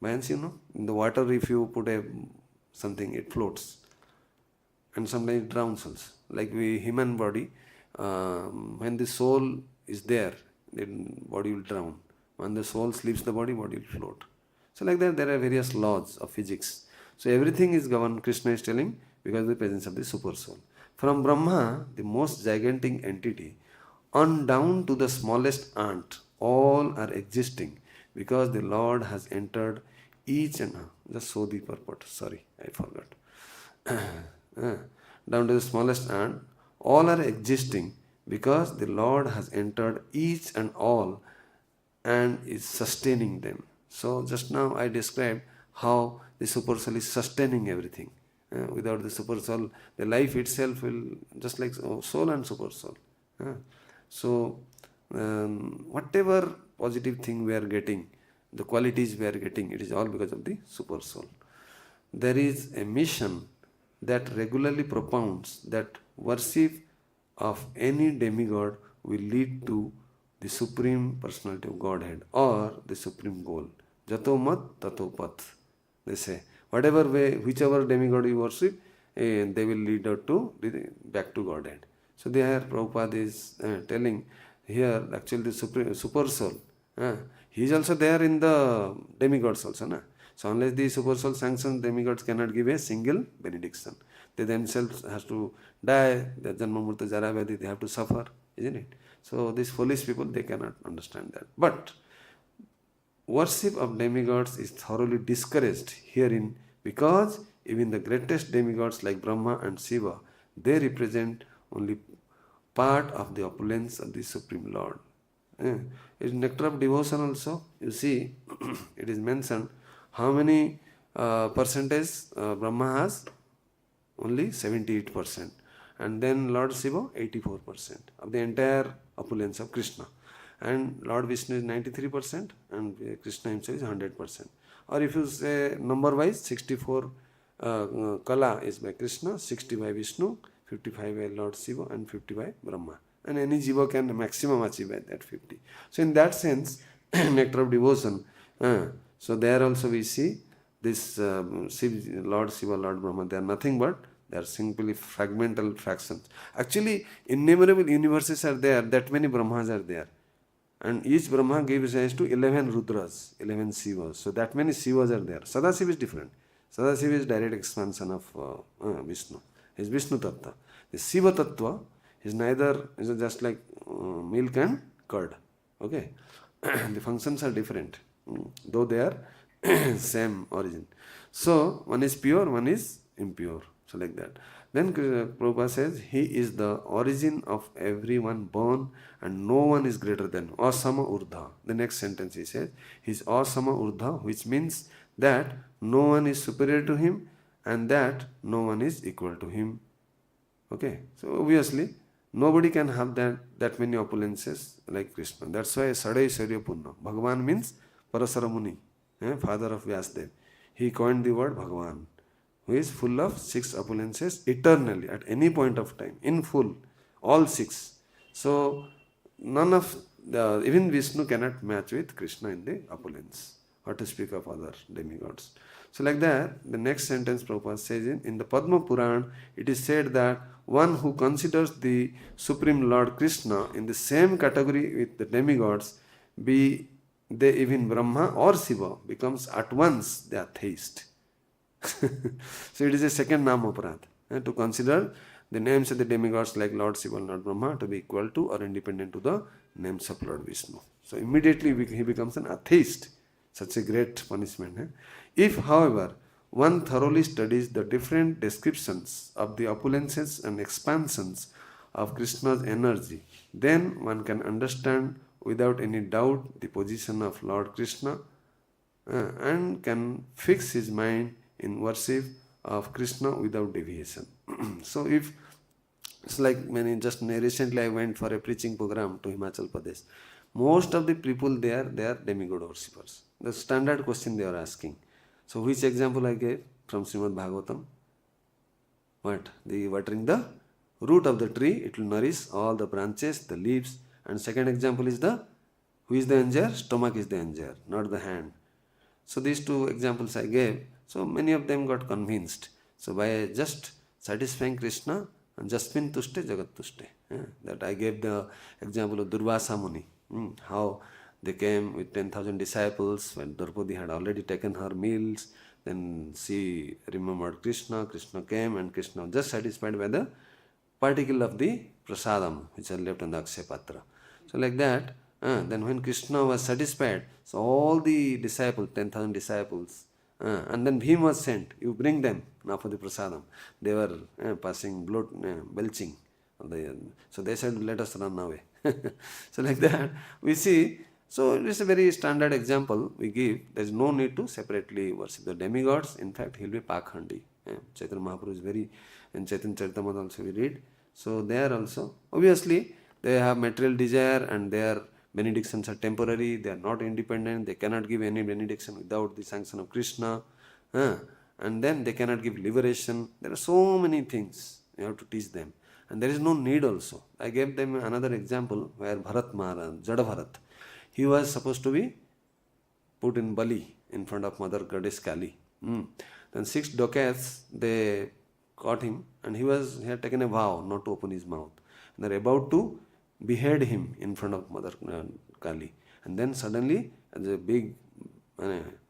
[SPEAKER 1] Buoyancy, in the water if you put something, it floats. And sometimes it drowns also. Like human body, when the soul is there, the body will drown. When the soul sleeps, the body will float. So like that, there are various laws of physics. So everything is governed, Krishna is telling, because of the presence of the Supersoul. From Brahma, the most gigantic entity, on down to the smallest ant, all are existing because the Lord has entered each and just show the purport. Sorry, I forgot. Down to the smallest ant, all are existing because the Lord has entered each and all and is sustaining them. So just now I described how the Supersoul is sustaining everything. Without the Supersoul, the life itself will just like soul and Supersoul. So whatever positive thing we are getting, the qualities we are getting, it is all because of the Supersoul. There is a mission that regularly propounds that worship of any demigod will lead to the Supreme Personality of Godhead or the Supreme Goal. Jato mat tato path. They say, whatever way, whichever demigod you worship, they will lead out to back to Godhead. So there Prabhupada is telling here, actually the Supersoul, he is also there in the demigods also. Na? So unless the Supersoul sanctions, demigods cannot give a single benediction. They themselves have to die, the Janma Murta Jara Vyadhi, they have to suffer, isn't it? So these foolish people, they cannot understand that. But worship of demigods is thoroughly discouraged herein because even the greatest demigods like Brahma and Shiva, they represent only part of the opulence of the Supreme Lord. It's nectar of devotion also. You see, it is mentioned how many percentage Brahma has? Only 78%. And then Lord Shiva, 84% of the entire opulence of Krishna. And Lord Vishnu is 93% and Krishna himself is 100%. Or if you say number wise, 64 Kala is by Krishna, 60 by Vishnu, 55 by Lord Shiva and 50 by Brahma. And any Jiva can maximum achieve at that 50. So in that sense, nectar of devotion. So there also we see this Lord Shiva, Lord Brahma, they are nothing but they are simply fragmental fractions. Actually, innumerable universes are there, that many Brahmas are there. And each Brahma gives rise to 11 Rudras, 11 Shivas. So that many Shivas are there. Sadashiva is different. Sadashiva is direct expansion of Vishnu. He is Vishnu Tattva. The Shiva Tattva is neither, is just like milk and curd. Okay. The functions are different, though they are same origin. So one is pure, one is impure. So like that. Then Prabhupada says, he is the origin of everyone born and no one is greater than asama urdha. The next sentence he says, he is asama urdha, which means that no one is superior to him and that no one is equal to him. Okay. So obviously, nobody can have that many opulences like Krishna. That's why Sadai Sarya Punna. Bhagavan means Parasara Muni, father of Vyasdev. He coined the word Bhagavan, who is full of 6 opulences eternally, at any point of time, in full, all 6. So, none of even Vishnu cannot match with Krishna in the opulence what to speak of other demigods. So like that, the next sentence Prabhupada says in the Padma Puran, it is said that one who considers the Supreme Lord Kṛṣṇa in the same category with the demigods, be they even Brahmā or Shiva, becomes at once the atheist. So it is a second nama aparadha, to consider the names of the demigods like Lord Shiva and Lord Brahma to be equal to or independent to the names of Lord Vishnu. So immediately he becomes an atheist. Such a great punishment. If, however, one thoroughly studies the different descriptions of the opulences and expansions of Krishna's energy, then one can understand without any doubt the position of Lord Kṛṣṇa and can fix his mind in worship of Kṛṣṇa without deviation. So if it's like just recently I went for a preaching program to Himachal Pradesh. Most of the people there, they are demigod worshippers. The standard question they are asking. So which example I gave from Srimad Bhagavatam? What? The watering the root of the tree, it will nourish all the branches, the leaves. And second example is who is the enjoyer? Stomach is the enjoyer, not the hand. So these two examples I gave. So many of them got convinced. So by just satisfying Kṛṣṇa, and Jasmin Tushte Jagat Tushte. That I gave the example of Durvasa Muni. How they came with 10,000 disciples when Draupadi had already taken her meals. Then she remembered Kṛṣṇa. Kṛṣṇa came and Kṛṣṇa was just satisfied by the particle of the prasadam which are left on the Akshaya Patra. So like that, then when Kṛṣṇa was satisfied, so all the disciples, 10,000 disciples, and then Bhim was sent, you bring them now for the prasadam. They were passing blood, belching. So they said, let us run away. So like that, we see, so it is a very standard example we give. There is no need to separately worship the demigods. In fact, he will be Pakhandi. Chaitanya Mahaprabhu is very, in Chaitanya Charitamrita also we read. So there also, obviously, they have material desire and their benedictions are temporary. They are not independent. They cannot give any benediction without the sanction of Kṛṣṇa. And then they cannot give liberation. There are so many things you have to teach them. And there is no need also. I gave them another example where Bharat Maharaj, Jada Bharat, he was supposed to be put in Bali in front of Mother Goddess Kali. Then 6 dacoits, they caught him and he had taken a vow not to open his mouth. And they are about to behead him in front of Mother Kali. And then suddenly, as a big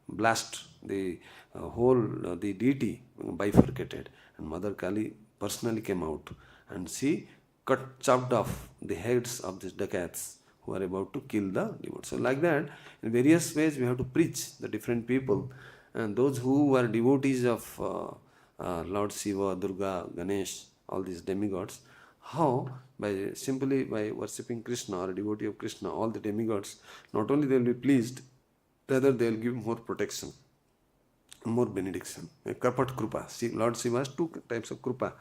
[SPEAKER 1] blast, the the deity bifurcated and Mother Kali personally came out and she chopped off the heads of these dacoits who are about to kill the devotees. So like that, in various ways we have to preach the different people and those who are devotees of Lord Shiva, Durga, Ganesh, all these demigods, how simply by worshipping Kṛṣṇa or a devotee of Kṛṣṇa, all the demigods, not only they will be pleased, rather they will give more protection, more benediction. Kapat Krupa. See, Lord Shiva has 2 types of Krupa.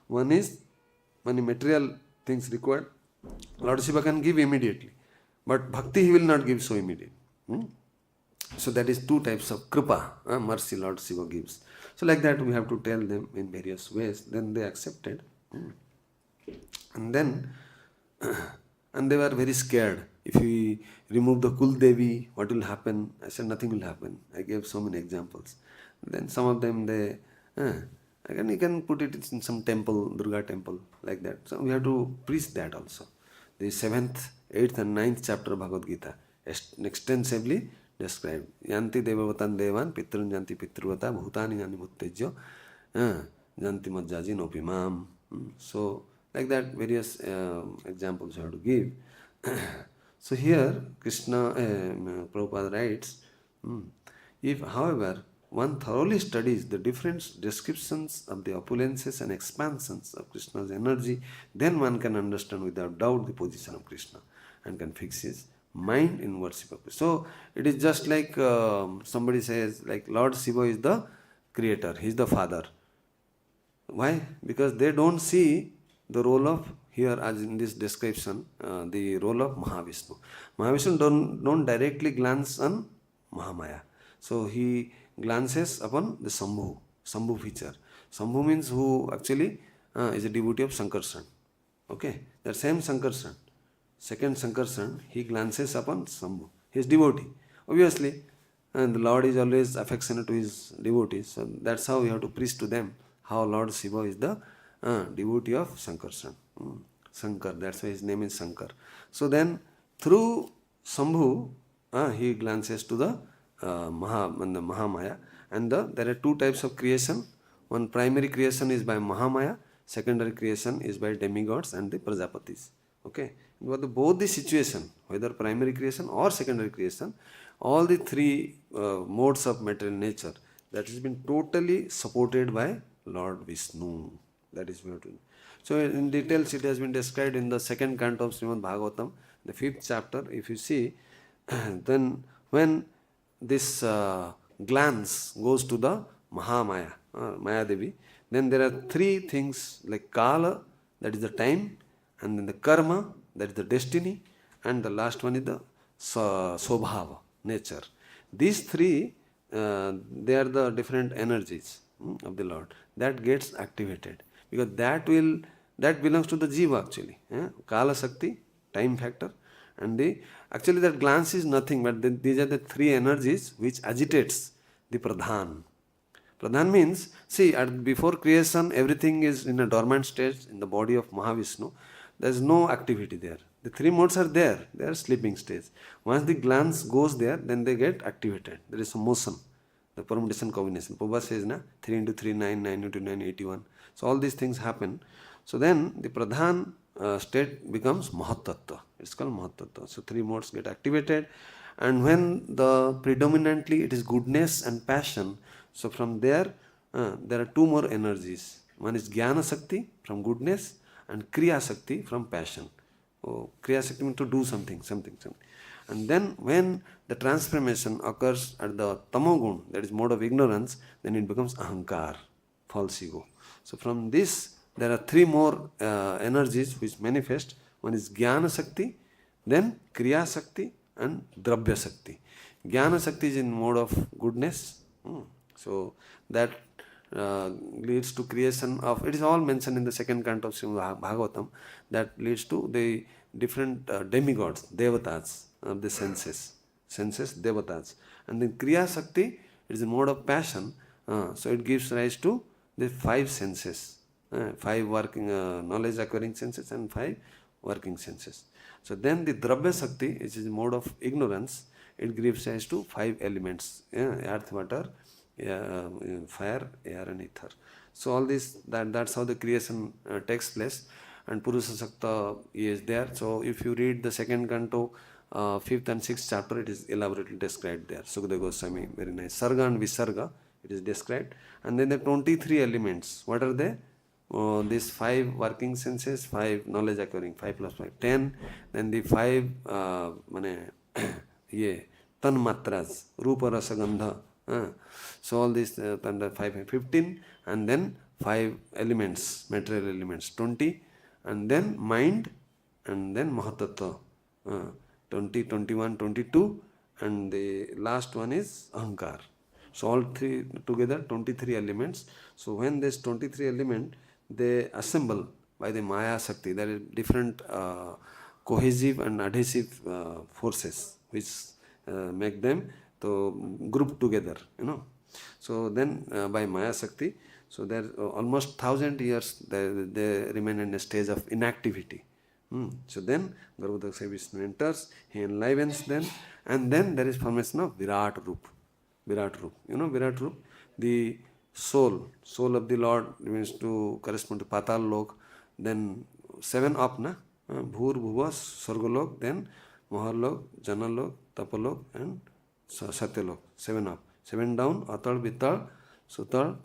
[SPEAKER 1] One is when material things required, Lord Shiva can give immediately, but bhakti he will not give so immediately. So that is 2 types of Krupa, mercy Lord Shiva gives. So like that we have to tell them in various ways. Then they accepted. And then, and they were very scared. If we remove the Kul Devi, what will happen? I said nothing will happen. I gave so many examples. And then some of them again you can put it in some temple, Durga temple, like that. So we have to preach that also. The 7th, 8th and 9th chapter of Bhagavad Gita extensively described. Yanti devavatan devan pitrun yanti pitruvata bhutani yani bhuttejyo yanti majjaji nopimam. So like that various examples you have to give. So here Kṛṣṇa, Prabhupada writes, if however one thoroughly studies the different descriptions of the opulences and expansions of Kṛṣṇa's energy, then one can understand without doubt the position of Kṛṣṇa and can fix his mind in worship of Kṛṣṇa. So it is just like somebody says, like Lord Shiva is the creator, he is the father. Why? Because they don't see the role of, here as in this description, the role of Mahavishnu. Mahavishnu don't directly glance on Mahamaya. So he glances upon the Shambhu feature. Shambhu means who actually is a devotee of Sankarshan. Okay, that same Sankarshan, second Sankarshan, he glances upon Shambhu. He is devotee. Obviously, And the Lord is always affectionate to his devotees. So that's how we have to preach to them how Lord Shiva is the devotee of Sankarshan. Shankar, that's why his name is Shankar. So then through Shambhu, he glances to the Mahamaya. And there are two types of creation. One primary creation is by Mahamaya, secondary creation is by demigods and the Prajapatis. Okay, but both the situation, whether primary creation or secondary creation, all the three modes of material nature, that has been totally supported by Lord Vishnu. That is what. So in details it has been described in the second canto of Srimad Bhagavatam, the 5th chapter. If you see, then when this glance goes to the Mahamaya, Maya Devi, then there are three things like Kala, that is the time, and then the Karma, that is the destiny, and the last one is the Swabhava, nature. These three, they are the different energies of the Lord that gets activated, because that belongs to the Jiva actually. Kala Shakti, time factor, and actually that glance is nothing but these are the three energies which agitates the Pradhan. Pradhan means, see, before creation everything is in a dormant stage in the body of Mahavishnu. There is no activity there. The three modes are there, they are sleeping stage. Once the glance goes there, then they get activated. There is a motion, the permutation combination. Prabhu says, 3 into 3, 9, 9 into 9, 81. So all these things happen. So then the Pradhan state becomes Mahatattva. It's called Mahatattva. So three modes get activated. And when predominantly it is goodness and passion, so from there, there are two more energies. One is Jnana Shakti from goodness and Kriya Shakti from passion. Kriya Shakti means to do something. And then when the transformation occurs at the Tamogun, that is mode of ignorance, then it becomes Ahankar, false ego. So from this, there are three more energies which manifest. One is Jnana Shakti, then Kriya Shakti and Dravya Shakti. Jnana Shakti is in mode of goodness. So that leads to creation of, it is all mentioned in the second canto of Srimad Bhagavatam, that leads to the different demigods, devatas of the senses, devatas. And then Kriya Shakti, it is a mode of passion, so it gives rise to the 5 senses, 5 working knowledge acquiring senses and 5 working senses. So then the Dravya Shakti, which is a mode of ignorance, it gives rise to 5 elements, earth, water, fire, air and ether. So all this, that's how the creation takes place, and Purusha Sakta is there. So if you read the second canto, 5th and 6th chapter, it is elaborately described there. Sukadeva Goswami, very nice. Sarga and Visarga, it is described. And then the 23 elements, what are they? These 5 working senses, 5 knowledge acquiring, 5 plus 5, 10. Then the 5 tanmatras, Rupa Rasa Gandha. So all these 5, 15, and then 5 elements, material elements, 20, and then mind, and then Mahatattva, 20, 21, 22, and the last one is Ahankar. So all three together, 23 elements. So when this 23 element, they assemble by the Maya Shakti, there are different cohesive and adhesive forces which make them to group together, So then by Maya Shakti, so there almost 1000 years they remain in a stage of inactivity. So then Garbhodakshaya Vishnu enters, he enlivens them, and then there is formation of Virat Rup. Virat Rup. Virat Rup, the soul of the Lord means to correspond to Patal Lok, then 7 up, Bhur, Bhuva, Sargalok, then Mahalok, Janalok, Tapalok, and Satyalok, 7 up. 7 down, Atal, Vital, Sutal,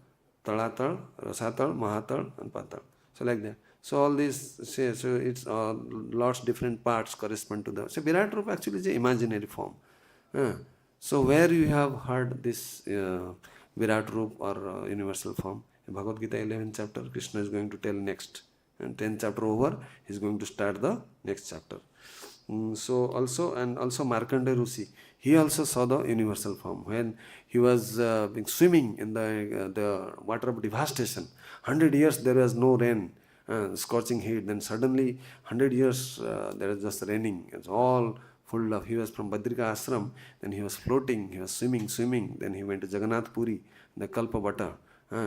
[SPEAKER 1] Talatal, Rasatal, Mahatal, and Patal. So like that. So all these, so it's lots different parts correspond to the. So Virat Rupa actually is an imaginary form. So where you have heard this Virat Rupa or universal form? In Bhagavad Gita 11th chapter, Kṛṣṇa is going to tell next. And 10th chapter over, he is going to start the next chapter. So also Markandeya Rishi, he also saw the universal form when he was swimming in the water of devastation. 100 years there was no rain, scorching heat. Then suddenly 100 years there is just raining. It's all full of, he was from Badrika ashram, then he was floating, he was swimming, then he went to Jagannath Puri, the Kalpavata.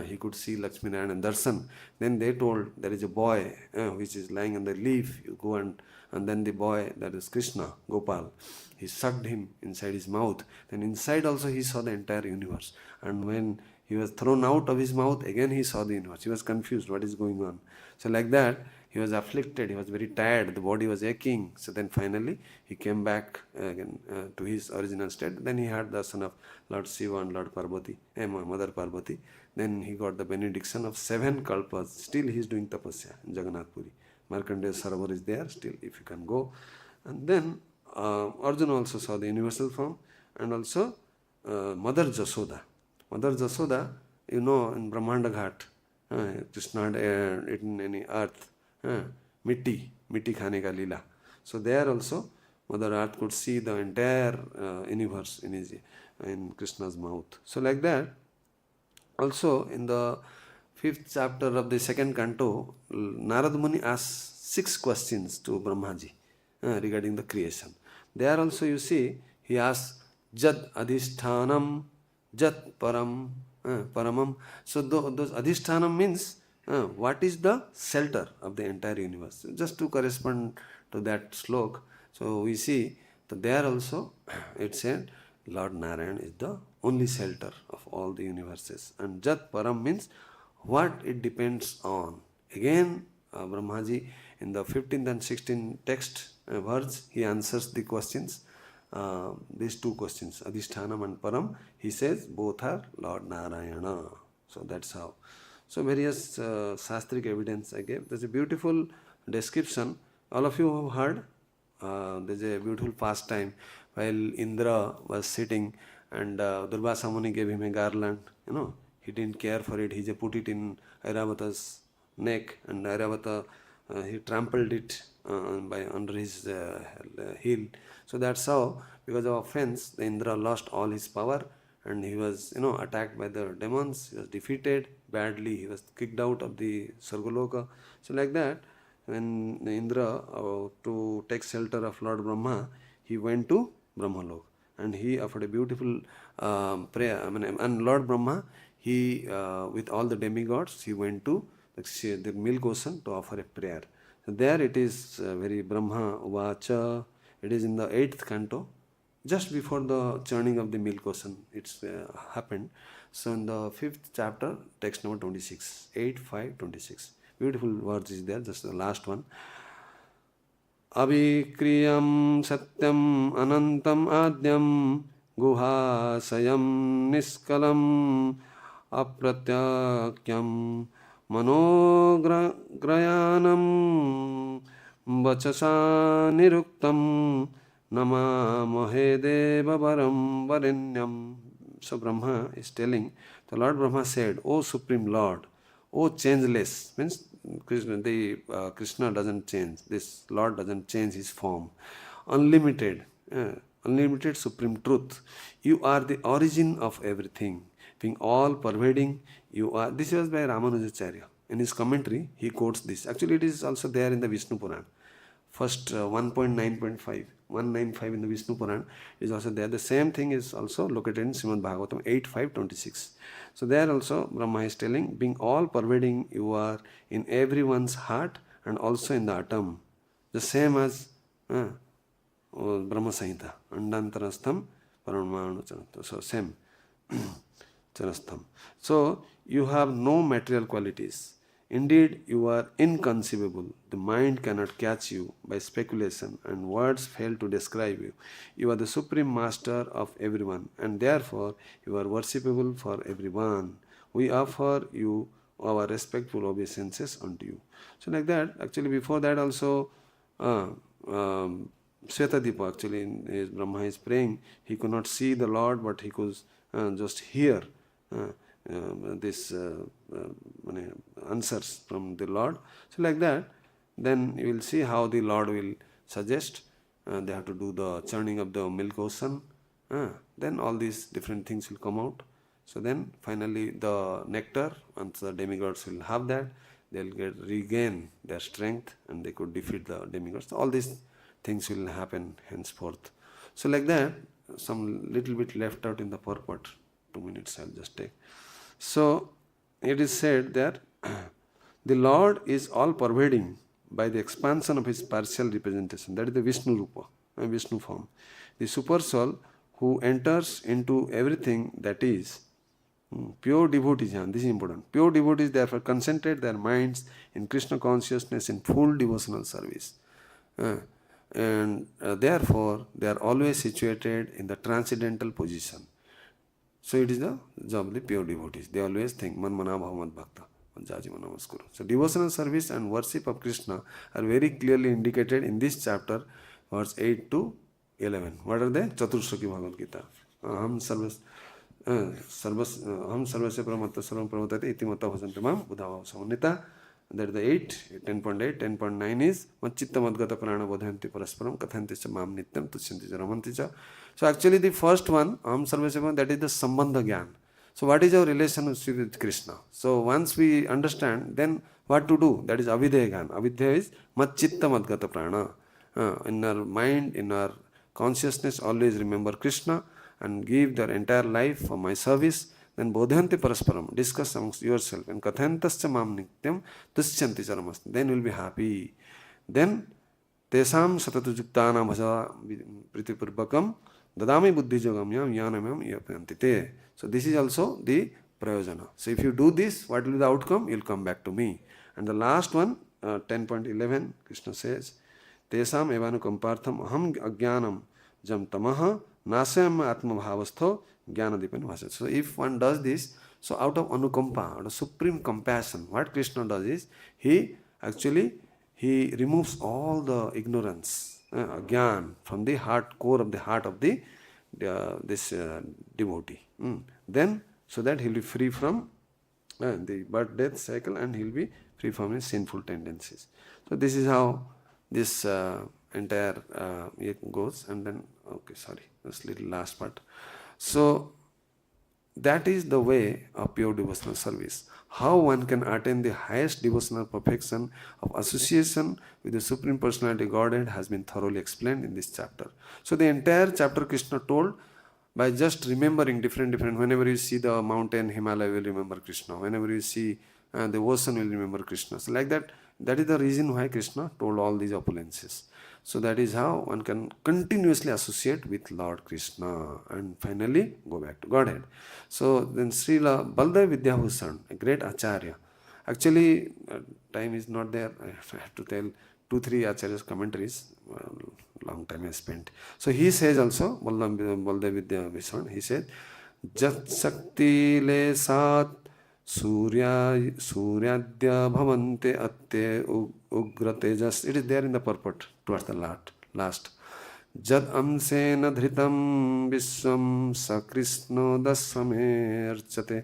[SPEAKER 1] He could see Lakshmi Narayana and Darshan. Then they told, there is a boy which is lying on the leaf, you go and then the boy, that is Kṛṣṇa, Gopal, he sucked him inside his mouth. Then inside also he saw the entire universe. And when he was thrown out of his mouth, again he saw the universe. He was confused, what is going on? So like that, he was afflicted, he was very tired, the body was aching. So then finally he came back again to his original state. Then he had the son of Lord Shiva and Lord Parvati, Mother Parvati. Then he got the benediction of 7 kalpas. Still he is doing tapasya in Jagannath Puri. Markandeya Sarovar is there still, if you can go. And then Arjuna also saw the universal form, and also Mother Jasoda. Mother Jasoda, you know, in Brahmanda Ghat, Kṛṣṇa had eaten any earth, mitti khane ka lila. So there also Mother Earth could see the entire universe in Krishna's mouth. So like that, also in the 5th chapter of the 2nd canto, Narada Muni asks 6 questions to Brahmaji regarding the creation. There also you see, he asks Jad Adhishthanam, Jat Param, Paramam. So those Adhishthanam means what is the shelter of the entire universe. Just to correspond to that slok, so we see that there also it said Lord Narayan is the only shelter of all the universes. And Jat Param means what it depends on. Again, Brahmaji in the 15th and 16th text words, he answers the questions. These 2 questions, Adhishthanam and Param, he says both are Lord Narayana. So that's how. So various shastric evidence I gave. There's a beautiful description. All of you have heard. There's a beautiful pastime while Indra was sitting and Durvasa Muni gave him a garland. You know, he didn't care for it. He just put it in Airavata's neck, and Airavata he trampled it by under his heel. So that's how, because of offense, the Indra lost all his power, and he was, you know, attacked by the demons. He was defeated badly. He was kicked out of the Sargaloka. So like that, when Indra to take shelter of Lord Brahma, he went to Brahmalok, and he offered a beautiful prayer. And Lord Brahma, he with all the demigods, he went to the milk ocean to offer a prayer. So there it is very Brahma Vacha. It is in the 8th canto, just before the churning of the milk ocean. It's happened. So in the 5th chapter, text number 26, 8, 5, 26. Beautiful words is there, just the last one. Avikriyam satyam anantam adyam guhasayam niskalam apratyakyam manograyanam vachasa niruktam namamahe devavaram varenyam. So Brahma is telling, the Lord Brahma said, O Supreme Lord, O changeless, means Kṛṣṇa doesn't change, this Lord doesn't change his form, unlimited, unlimited supreme truth, you are the origin of everything, being all pervading, you are. This was by Ramanujacharya. In his commentary, he quotes this. Actually, it is also there in the Vishnu Puran. First 1.9.5, 195 in the Vishnu Puran is also there. The same thing is also located in Srimad Bhagavatam 8.5.26. So there also Brahma is telling, being all pervading, you are in everyone's heart and also in the atom. The same as Brahma Samhita, Andantarastham Paramanu Charastham. So same. Charastham. So you have no material qualities. Indeed, you are inconceivable. The mind cannot catch you by speculation, and words fail to describe you. You are the supreme master of everyone, and therefore you are worshipable for everyone. We offer you our respectful obeisances unto you. So like that, actually before that also, Svetadipa, actually Brahma is praying. He could not see the Lord, but he could just hear this answers from the Lord. So like that, then you will see how the Lord will suggest they have to do the churning of the milk ocean. Then all these different things will come out. So then finally the nectar, once the demigods will have that, they will regain their strength and they could defeat the demigods. All these things will happen henceforth. So like that, some little bit left out in the purport. 2 minutes I'll just take. So it is said that the Lord is all pervading by the expansion of his partial representation. That is the Vishnu Rupa, Vishnu form. The Supersoul who enters into everything that is pure devotees. This is important. Pure devotees therefore concentrate their minds in Kṛṣṇa consciousness in full devotional service. And therefore they are always situated in the transcendental position. So it is the job of the pure devotees. They always think man mana bhavat bhakta. So devotional service and worship of Kṛṣṇa are very clearly indicated in this chapter, verse 8 to 11. What are they? Chaturshloki Bhagavad Gita. Aham sarvasya paramatta sarvam pravatati iti matta bhajanti mam buddhava samannita. That is the 8, 10.8. 10.9 is machitta madgata prana bodhanti parasparam kathanti cha mam nityam tushyanti cha ramanti cha. So actually the first one, aham sarvasya, that is the sambandha gyan. So what is our relationship with Kṛṣṇa? So once we understand, then what to do? That is avidya gyan. Avidya is machitta madgata prana. In our mind, in our consciousness, always remember Kṛṣṇa and give their entire life for my service. Then bodhanti parasparam, discuss amongst yourself, and kathantascha mam nityam tushyanti charamasti. Then you will be happy. Then tesam satatu juktana bhaja pritipurvakam dadami buddhi yogamyam yanamyam yapantite. So this is also the prayojana. So if you do this, what will be the outcome? You will come back to me. And the last one, 10.11, Kṛṣṇa says, tesam evanukampartham aham ajnanam jam tamaha nasayam atma bhavastho jnanadipan vasat. So if one does this, so out of anukampa, out of supreme compassion, what Kṛṣṇa does is, he removes all the ignorance, ajnan, from the heart, core of the heart of the this devotee. Then, so that he will be free from the birth-death cycle, and he will be free from his sinful tendencies. So this is how this entire goes. And then, okay, sorry, this little last part. So that is the way of pure devotional service. How one can attain the highest devotional perfection of association with the Supreme Personality Godhead has been thoroughly explained in this chapter. So the entire chapter Kṛṣṇa told by just remembering different, whenever you see the mountain, Himalaya, you will remember Kṛṣṇa. Whenever you see the ocean, you will remember Kṛṣṇa. So like that, that is the reason why Kṛṣṇa told all these opulences. So that is how one can continuously associate with Lord Kṛṣṇa and finally go back to Godhead. So then Srila Baldev Vidyabhushan, a great Acharya. Actually, time is not there. I have to tell 2-3 Acharya's commentaries. Long time I spent. So he says also, Baldev Vidyabhushan, he said, Jat Shakti Le Sat Suryadya Bhavante Atte Ugra Tejas. It is there in the purport towards the last. Jad aṁśena dhritam visvam sa Kṛṣṇo dasvame archate.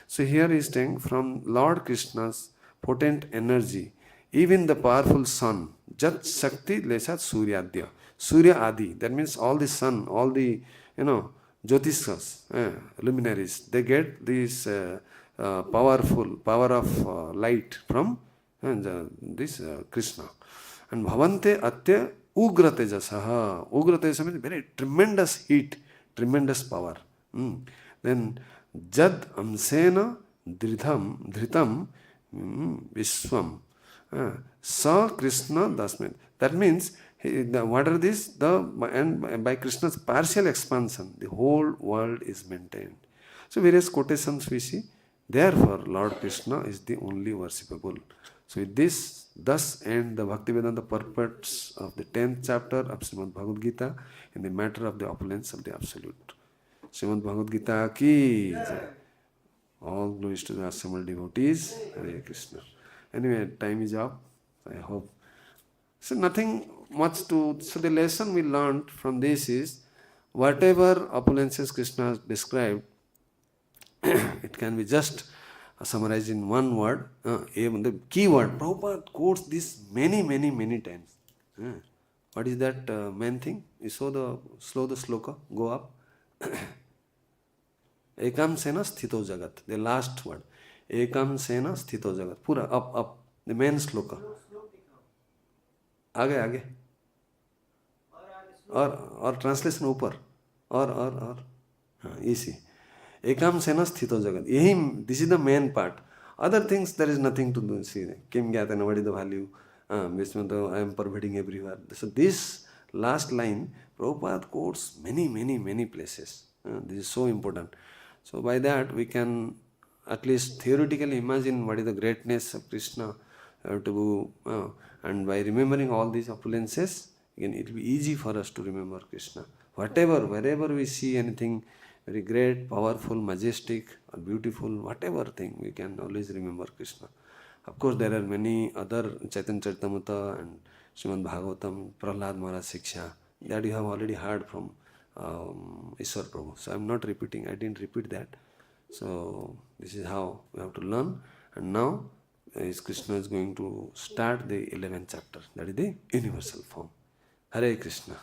[SPEAKER 1] So here he is saying, from Lord Kṛṣṇa's potent energy, even the powerful sun, Jat Shakti Lesat Suryadya. Surya Adi, that means all the sun, all the, Jyotisas, luminaries, they get this power of light from this Kṛṣṇa. And Bhavante Atya Ugra Tejasaha. Ugra Tejasaha means very tremendous heat, tremendous power. Then Jad aṁśena dhritam visvam sa Kṛṣṇa dasmet. That means, what are these? And by Kṛṣṇa's partial expansion, the whole world is maintained. So various quotations we see. Therefore, Lord Kṛṣṇa is the only worshipable. So with this, thus end the Bhaktivedanta purports of the 10th chapter of Srimad Bhagavad Gita in the matter of the opulence of the Absolute. Srimad Bhagavad Gita ki jai. All glories to the assembled devotees. Hare Kṛṣṇa. Anyway, time is up. I hope. So nothing much to. So the lesson we learned from this is, whatever opulences Kṛṣṇa has described, it can be just summarized in one word. The key word. Prabhupada quotes this many times. What is that main thing? You saw the sloka. Go up. ekāṁśena sthito jagat. The last word. ekāṁśena sthito jagat. Pura up. The main sloka. आगे और translation ऊपर और हाँ इसी ekāṁśena sthito jagat. This is the main part. Other things there is nothing to do. See, kim jñātena, what is the value? I am pervading everywhere. So this last line, Prabhupada quotes many places. This is so important. So by that we can at least theoretically imagine what is the greatness of Kṛṣṇa. And by remembering all these opulences, again it will be easy for us to remember Kṛṣṇa. Wherever we see anything very great, powerful, majestic or beautiful, whatever thing, we can always remember Kṛṣṇa. Of course, there are many other Chaitanya Charitamrita and Srimad Bhagavatam, Prahlad Maharaj Shiksha, that you have already heard from Ishwar Prabhu. So I am not repeating, I didn't repeat that. So this is how we have to learn. And now Kṛṣṇa is going to start the 11th chapter, that is the universal form. Hare Krishna.